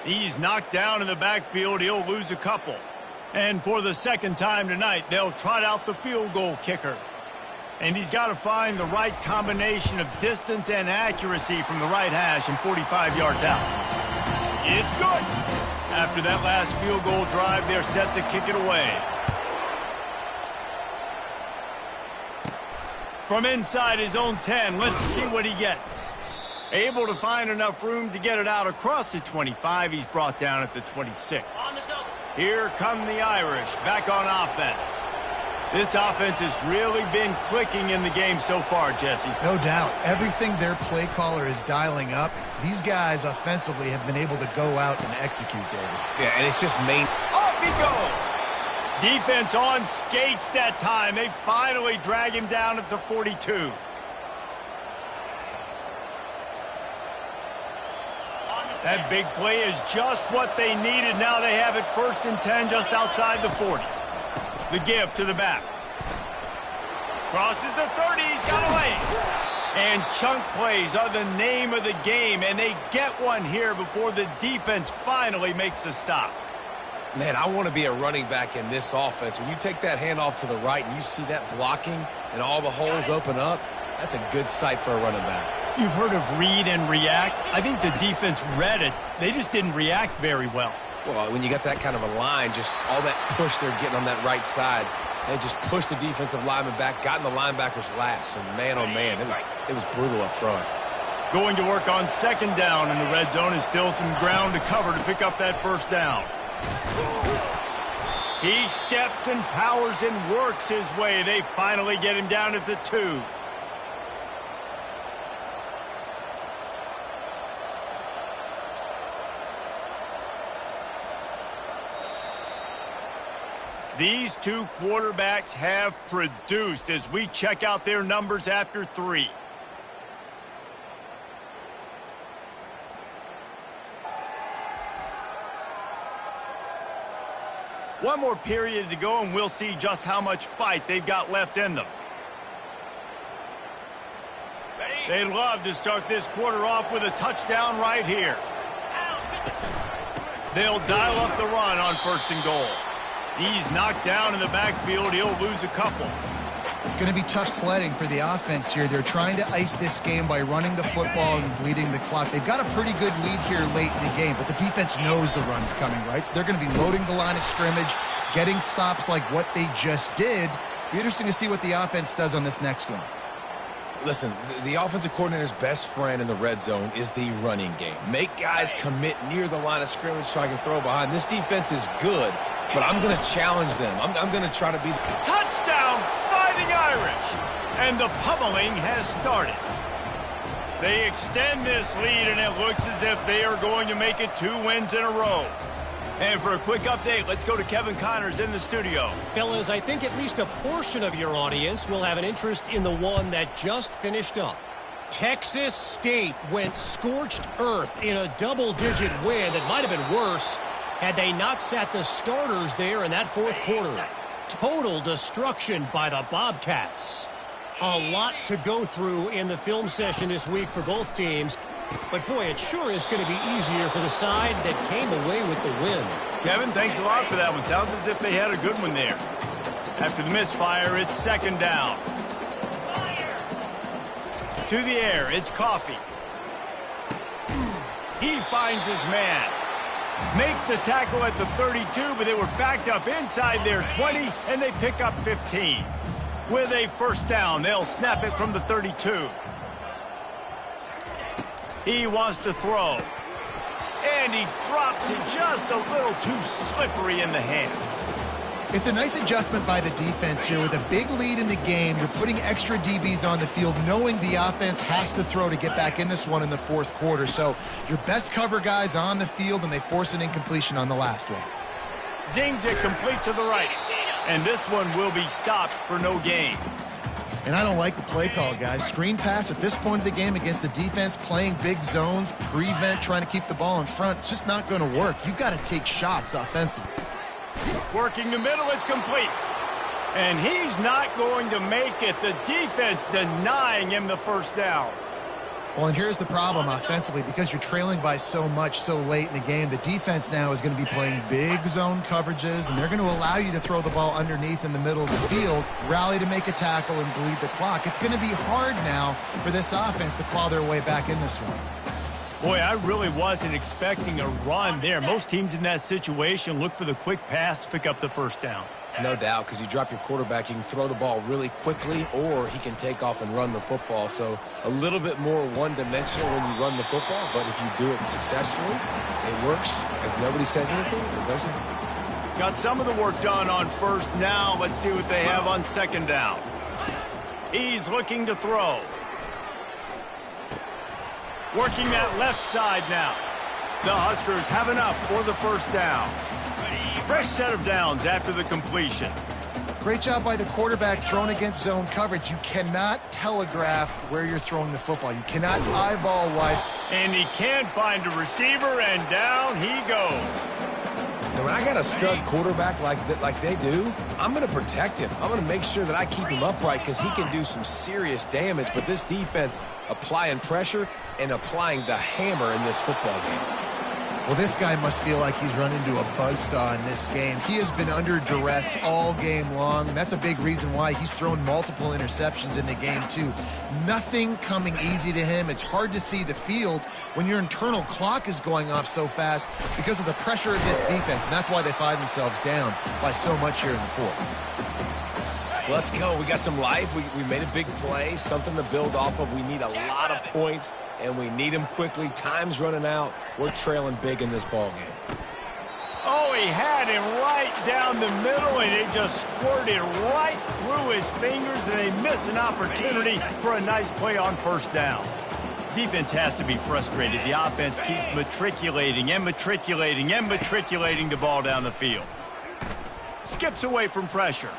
Speaker 1: He's knocked down in the backfield. He'll lose a couple. And for the 2nd time tonight, they'll trot out the field goal kicker. And he's got to find the right combination of distance and accuracy from the right hash and 45 yards out. It's good. After that last field goal drive, they're set to kick it away. From inside his own 10, let's see what he gets. Able to find enough room to get it out across the 25. He's brought down at the 26. Here come the Irish, back on offense. This offense has really been clicking in the game so far, Jesse.
Speaker 3: No doubt. Everything their play caller is dialing up, these guys offensively have been able to go out and execute, David.
Speaker 2: Yeah, and it's just main.
Speaker 1: Off he goes. Defense on skates that time. They finally drag him down at the 42. That big play is just what they needed. Now they have it 1st and 10 just outside the 40. The give to the back. Crosses the 30. He's got away. And chunk plays are the name of the game, and they get one here before the defense finally makes the stop.
Speaker 2: Man, I want to be a running back in this offense. When you take that handoff to the right and you see that blocking and all the holes open up, that's a good sight for a running back.
Speaker 1: You've heard of read and react. I think the defense read it. They just didn't react very well.
Speaker 2: Well, when you got that kind of a line, just all that push they're getting on that right side, they just pushed the defensive lineman back, got in the linebacker's laps, and man, oh man, it was brutal up front.
Speaker 1: Going to work on 2nd down in the red zone is still some ground to cover to pick up that 1st down. He steps and powers and works his way. They finally get him down at the 2. These 2 quarterbacks have produced as we check out their numbers after 3. One more period to go, and we'll see just how much fight they've got left in them. They'd love to start this quarter off with a touchdown right here. They'll dial up the run on 1st and goal. He's knocked down in the backfield. He'll lose a couple.
Speaker 3: It's going to be tough sledding for the offense here. They're trying to ice this game by running the football and bleeding the clock. They've got a pretty good lead here late in the game, but the defense knows the run's coming, right? So they're going to be loading the line of scrimmage, getting stops like what they just did. Be interesting to see what the offense does on this next one.
Speaker 2: Listen, the offensive coordinator's best friend in the red zone is the running game. Make guys commit near the line of scrimmage so I can throw behind. This defense is good, but I'm going to challenge them. I'm going to try to be...
Speaker 1: Touchdown, Fighting Irish! And the pummeling has started. They extend this lead, and it looks as if they are going to make it 2 wins in a row. And for a quick update, let's go to Kevin Connors in the studio.
Speaker 4: Fellas, I think at least a portion of your audience will have an interest in the one that just finished up. Texas State went scorched earth in a double-digit win that might have been worse had they not sat the starters there in that 4th quarter. Total destruction by the Bobcats. A lot to go through in the film session this week for both teams. But, boy, it sure is going to be easier for the side that came away with the win.
Speaker 1: Kevin, thanks a lot for that one. Sounds as if they had a good one there. After the misfire, it's 2nd down. To the air, it's Coffee. He finds his man. Makes the tackle at the 32, but they were backed up inside their 20, and they pick up 15. With a first down, they'll snap it from the 32. He wants to throw. And he drops it just a little too slippery in the hands.
Speaker 3: It's a nice adjustment by the defense here. With a big lead in the game, you're putting extra DBs on the field, knowing the offense has to throw to get back in this one in the fourth quarter. So your best cover guys on the field, and they force an incompletion on the last one.
Speaker 1: Zings it complete to the right. And this one will be stopped for no gain.
Speaker 3: And I don't like the play call, guys. Screen pass at this point of the game against the defense, playing big zones, prevent, trying to keep the ball in front. It's just not going to work. You've got to take shots offensively.
Speaker 1: Working the middle, it's complete. And he's not going to make it. The defense denying him the first down.
Speaker 3: Well, and here's the problem offensively. Because you're trailing by so much so late in the game, the defense now is going to be playing big zone coverages, and they're going to allow you to throw the ball underneath in the middle of the field, rally to make a tackle, and bleed the clock. It's going to be hard now for this offense to claw their way back in this one.
Speaker 1: Boy, I really wasn't expecting a run there. Most teams in that situation look for the quick pass to pick up the first down.
Speaker 2: No doubt, because you drop your quarterback, you can throw the ball really quickly, or he can take off and run the football. So a little bit more one-dimensional when you run the football, but if you do it successfully, it works. If nobody says anything, it doesn't.
Speaker 1: Got some of the work done on first. Now let's see what they have on second down. He's looking to throw. Working that left side now. The Huskers have enough for the first down. Fresh set of downs after the completion.
Speaker 3: Great job by the quarterback thrown against zone coverage. You cannot telegraph where you're throwing the football. You cannot eyeball wide.
Speaker 1: And he can find a receiver, and down he goes.
Speaker 2: When I got a stud quarterback like they do, I'm going to protect him. I'm going to make sure that I keep him upright because he can do some serious damage. But this defense applying pressure and applying the hammer in this football game.
Speaker 3: Well, this guy must feel like he's run into a buzzsaw in this game. He has been under duress all game long, and that's a big reason why he's thrown multiple interceptions in the game, too. Nothing coming easy to him. It's hard to see the field when your internal clock is going off so fast because of the pressure of this defense, and that's why they find themselves down by so much here in the fourth.
Speaker 2: Let's go. We got some life. We made a big play, something to build off of. We need a lot of points, and we need them quickly. Time's running out. We're trailing big in this ball game.
Speaker 1: Oh, he had him right down the middle, and it just squirted right through his fingers, and they miss an opportunity for a nice play on first down. Defense has to be frustrated. The offense keeps matriculating and matriculating and matriculating the ball down the field. Skips away from pressure.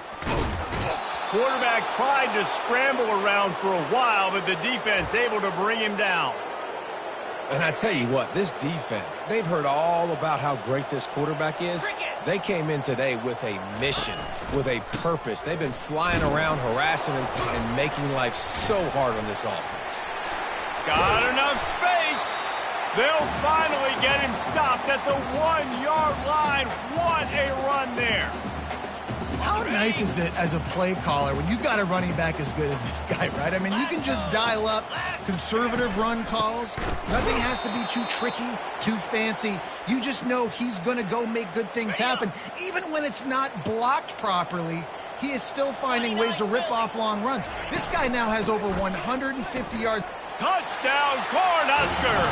Speaker 1: Quarterback tried to scramble around for a while, but the defense able to bring him down.
Speaker 2: And I tell you what, this defense, they've heard all about how great this quarterback is. They came in today with a mission, with a purpose. They've been flying around, harassing him, and making life so hard on this offense.
Speaker 1: Got enough space. They'll finally get him stopped at the 1-yard line. What a run there.
Speaker 3: How nice is it as a play caller when you've got a running back as good as this guy, right? I mean, you can just dial up conservative run calls. Nothing has to be too tricky, too fancy. You just know he's going to go make good things happen. Even when it's not blocked properly, he is still finding ways to rip off long runs. This guy now has over 150 yards.
Speaker 1: Touchdown, Cornhuskers!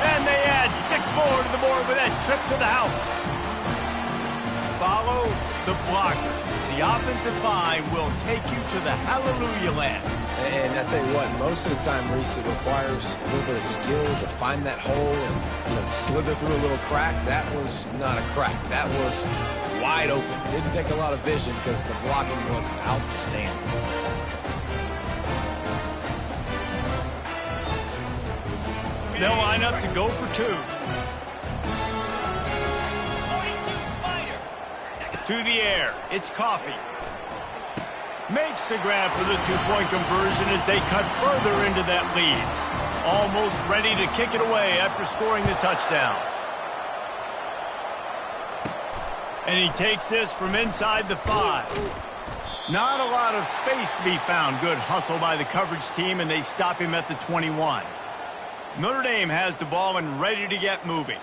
Speaker 1: And they add 6 more to the board with that trip to the house. Follow the blocker. The offensive line will take you to the hallelujah land.
Speaker 2: And I tell you what, most of the time, Reese, it requires a little bit of skill to find that hole and slither through a little crack. That was not a crack. That was wide open. Didn't take a lot of vision because the blocking was outstanding.
Speaker 1: They'll line up to go for 2. To the air, it's Coffee. Makes the grab for the 2-point conversion as they cut further into that lead. Almost ready to kick it away after scoring the touchdown. And he takes this from inside the 5. Not a lot of space to be found. Good hustle by the coverage team, and they stop him at the 21. Notre Dame has the ball and ready to get moving.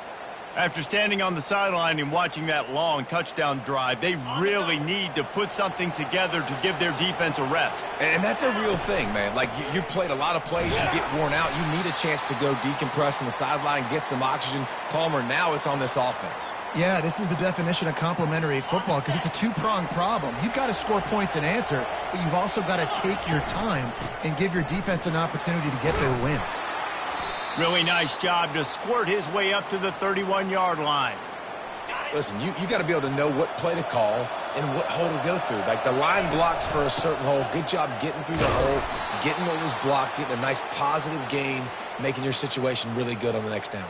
Speaker 1: After standing on the sideline and watching that long touchdown drive, they really need to put something together to give their defense a rest.
Speaker 2: And that's a real thing, man. Like, you played a lot of plays, you get worn out, you need a chance to go decompress on the sideline, get some oxygen. Palmer, now it's on this offense.
Speaker 3: Yeah, this is the definition of complementary football because it's a two-pronged problem. You've got to score points and answer, but you've also got to take your time and give your defense an opportunity to get their win.
Speaker 1: Really nice job to squirt his way up to the 31-yard line.
Speaker 2: Listen, you got to be able to know what play to call and what hole to go through. Like, the line blocks for a certain hole. Good job getting through the hole, getting what was blocked, getting a nice positive gain, making your situation really good on the next down.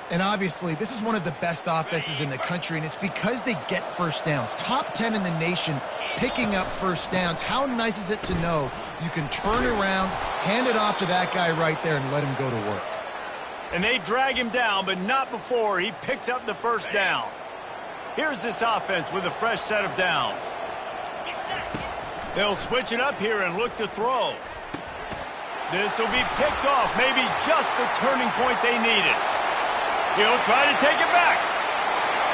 Speaker 3: And obviously, this is one of the best offenses in the country, and it's because they get first downs. Top 10 in the nation picking up first downs. How nice is it to know you can turn around, hand it off to that guy right there, and let him go to work.
Speaker 1: And they drag him down, but not before he picks up the first down. Here's this offense with a fresh set of downs. They'll switch it up here and look to throw. This will be picked off, maybe just the turning point they needed. He'll try to take it back.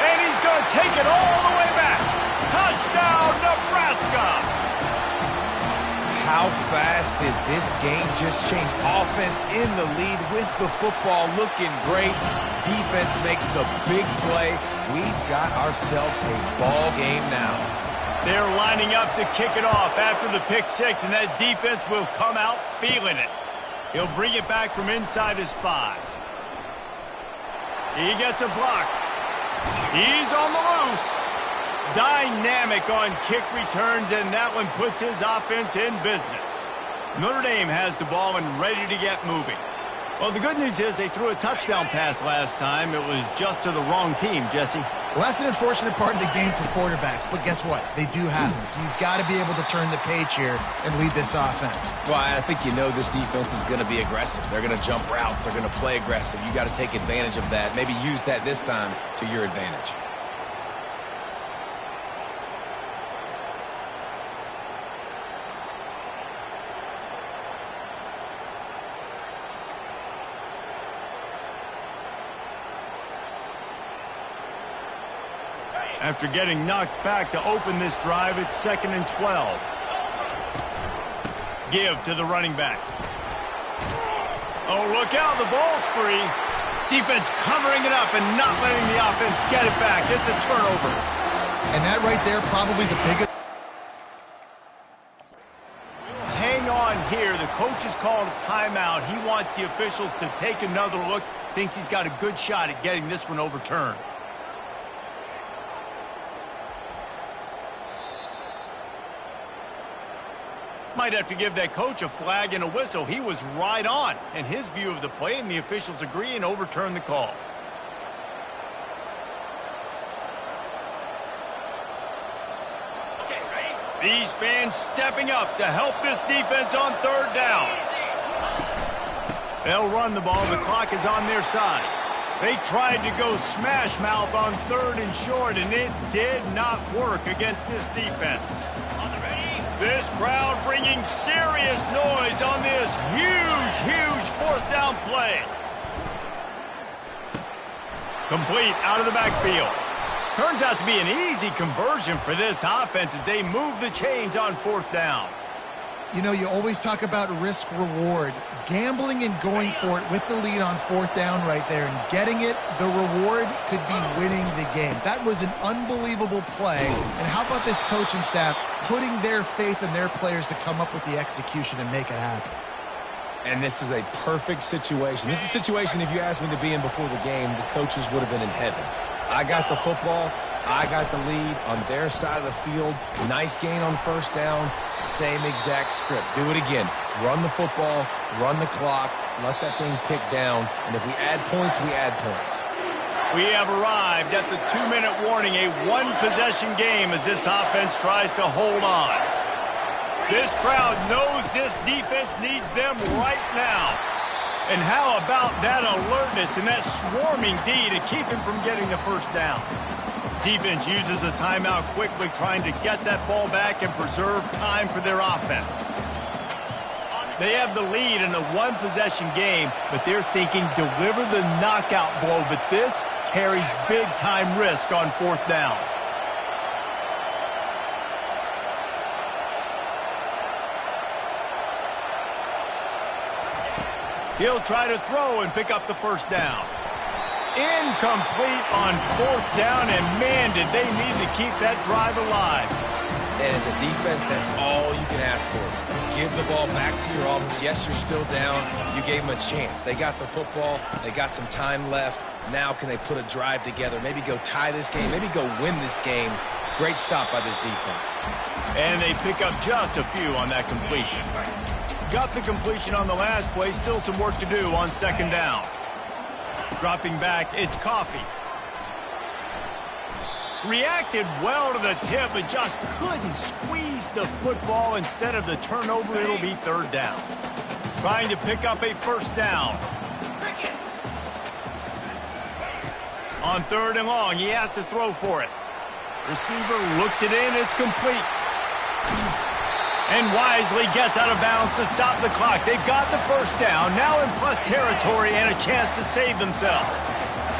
Speaker 1: And he's going to take it all the way back. Touchdown, Nebraska!
Speaker 2: How fast did this game just change? Offense in the lead with the football, looking great. Defense makes the big play. We've got ourselves a ball game now.
Speaker 1: They're lining up to kick it off after the pick six, and that defense will come out feeling it. He'll bring it back from inside his 5. He gets a block. He's on the loose. Dynamic on kick returns, and that one puts his offense in business. Notre Dame has the ball and ready to get moving. Well, the good news is they threw a touchdown pass last time. It was just to the wrong team, Jesse.
Speaker 3: Well, that's an unfortunate part of the game for quarterbacks, but guess what? They do happen. So you've got to be able to turn the page here and lead this offense.
Speaker 2: Well, I think you know this defense is going to be aggressive. They're going to jump routes. They're going to play aggressive. You got to take advantage of that. Maybe use that this time to your advantage.
Speaker 1: After getting knocked back to open this drive, it's 2nd and 12. Give to the running back. Oh, look out, the ball's free. Defense covering it up and not letting the offense get it back. It's a turnover.
Speaker 3: And that right there, probably the biggest.
Speaker 1: Hang on here. The coach has called a timeout. He wants the officials to take another look. Thinks he's got a good shot at getting this one overturned. Might have to give that coach a flag and a whistle. He was right on in his view of the play, and the officials agree and overturn the call. Okay, ready? These fans stepping up to help this defense on 3rd down. They'll run the ball. The clock is on their side. They tried to go smash mouth on 3rd and short, and it did not work against this defense. This crowd bringing serious noise on this huge 4th down play. Complete out of the backfield. Turns out to be an easy conversion for this offense as they move the chains on 4th down.
Speaker 3: You know, you always talk about risk-reward. Gambling and going for it with the lead on 4th down right there and getting it, the reward could be winning the game. That was an unbelievable play. And how about this coaching staff putting their faith in their players to come up with the execution and make it happen?
Speaker 2: And this is a perfect situation. This is a situation, if you asked me to be in before the game, the coaches would have been in heaven. I got the football. I got the lead on their side of the field. Nice gain on 1st down. Same exact script. Do it again. Run the football, run the clock, let that thing tick down. And if we add points, we add points.
Speaker 1: We have arrived at the 2-minute warning, a one-possession game as this offense tries to hold on. This crowd knows this defense needs them right now. And how about that alertness and that swarming D to keep him from getting the 1st down? Defense uses a timeout quickly, trying to get that ball back and preserve time for their offense. They have the lead in a one-possession game, but they're thinking deliver the knockout blow, but this carries big-time risk on fourth down. He'll try to throw and pick up the first down. Incomplete on fourth down, and man, did they need to keep that drive alive.
Speaker 2: And as a defense, that's all you can ask for. Give the ball back to your offense. Yes, you're still down. You gave them a chance. They got the football. They got some time left. Now can they put a drive together? Maybe go tie this game. Maybe go win this game. Great stop by this defense.
Speaker 1: And they pick up just a few on that completion. Got the completion on the last play. Still some work to do on second down. Dropping back, it's Coffee. Reacted well to the tip, but just couldn't squeeze the football. Instead of the turnover, it'll be third down. Trying to pick up a first down. On third and long, he has to throw for it. Receiver looks it in, it's complete. And wisely gets out of bounds to stop the clock. They've got the first down, now in plus territory and a chance to save themselves.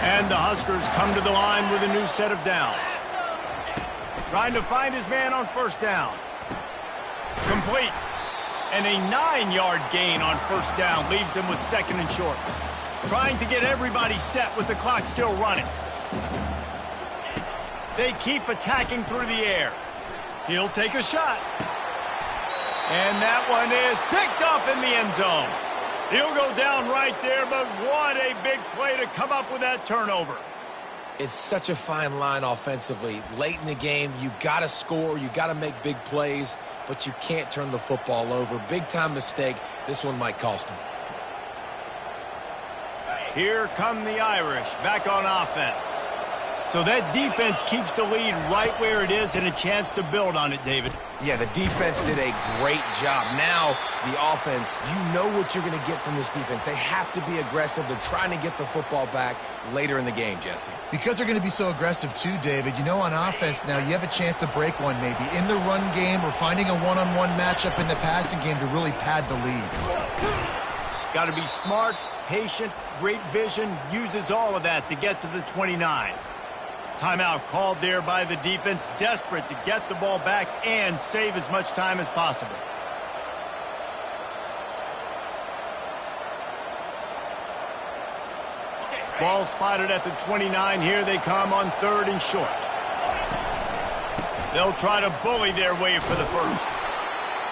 Speaker 1: And the Huskers come to the line with a new set of downs. Trying to find his man on first down. Complete. And a 9-yard gain on first down leaves him with second and short. Trying to get everybody set with the clock still running. They keep attacking through the air. He'll take a shot. And that one is picked up in the end zone. He'll go down right there, but what a big play to come up with that turnover.
Speaker 2: It's such a fine line offensively. Late in the game, you got to score, you got to make big plays, but you can't turn the football over. Big-time mistake. This one might cost him.
Speaker 1: Here come the Irish back on offense. So that defense keeps the lead right where it is and a chance to build on it, David.
Speaker 2: Yeah, the defense did a great job. Now, the offense, you know what you're going to get from this defense. They have to be aggressive. They're trying to get the football back later in the game, Jesse.
Speaker 3: Because they're going to be so aggressive too, David. You know, on offense now, you have a chance to break one maybe in the run game or finding a one-on-one matchup in the passing game to really pad the lead.
Speaker 1: Got to be smart, patient, great vision, uses all of that to get to the 29. Timeout called there by the defense, desperate to get the ball back and save as much time as possible. Ball spotted at the 29. Here they come on third and short. They'll try to bully their way for the first.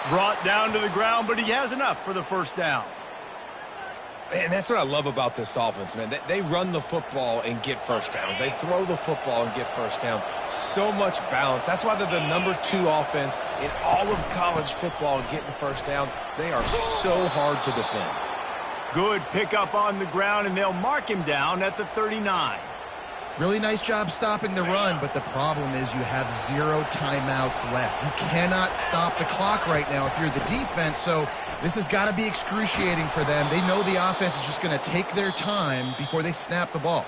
Speaker 1: Brought down to the ground, but he has enough for the first down.
Speaker 2: And that's what I love about this offense, man. They run the football and get first downs. They throw the football and get first downs. So much balance. That's why they're the #2 offense in all of college football getting first downs. They are so hard to defend.
Speaker 1: Good pickup on the ground, and they'll mark him down at the 39.
Speaker 3: Really nice job stopping the run, but the problem is you have 0 timeouts left. You cannot stop the clock right now if you're the defense, so this has got to be excruciating for them. They know the offense is just going to take their time before they snap the ball.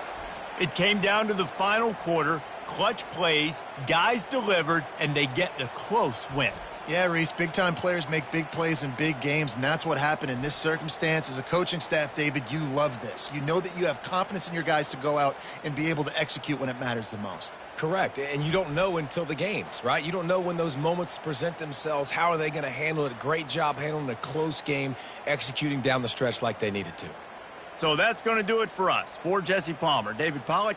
Speaker 1: It came down to the final quarter, clutch plays, guys delivered, and they get a close win.
Speaker 3: Yeah, Reese, big-time players make big plays in big games, and that's what happened in this circumstance. As a coaching staff, David, you love this. You know that you have confidence in your guys to go out and be able to execute when it matters the most.
Speaker 2: Correct, and you don't know until the games, right? You don't know when those moments present themselves. How are they going to handle it? Great job handling a close game, executing down the stretch like they needed to.
Speaker 1: So that's going to do it for us. For Jesse Palmer, David Pollack.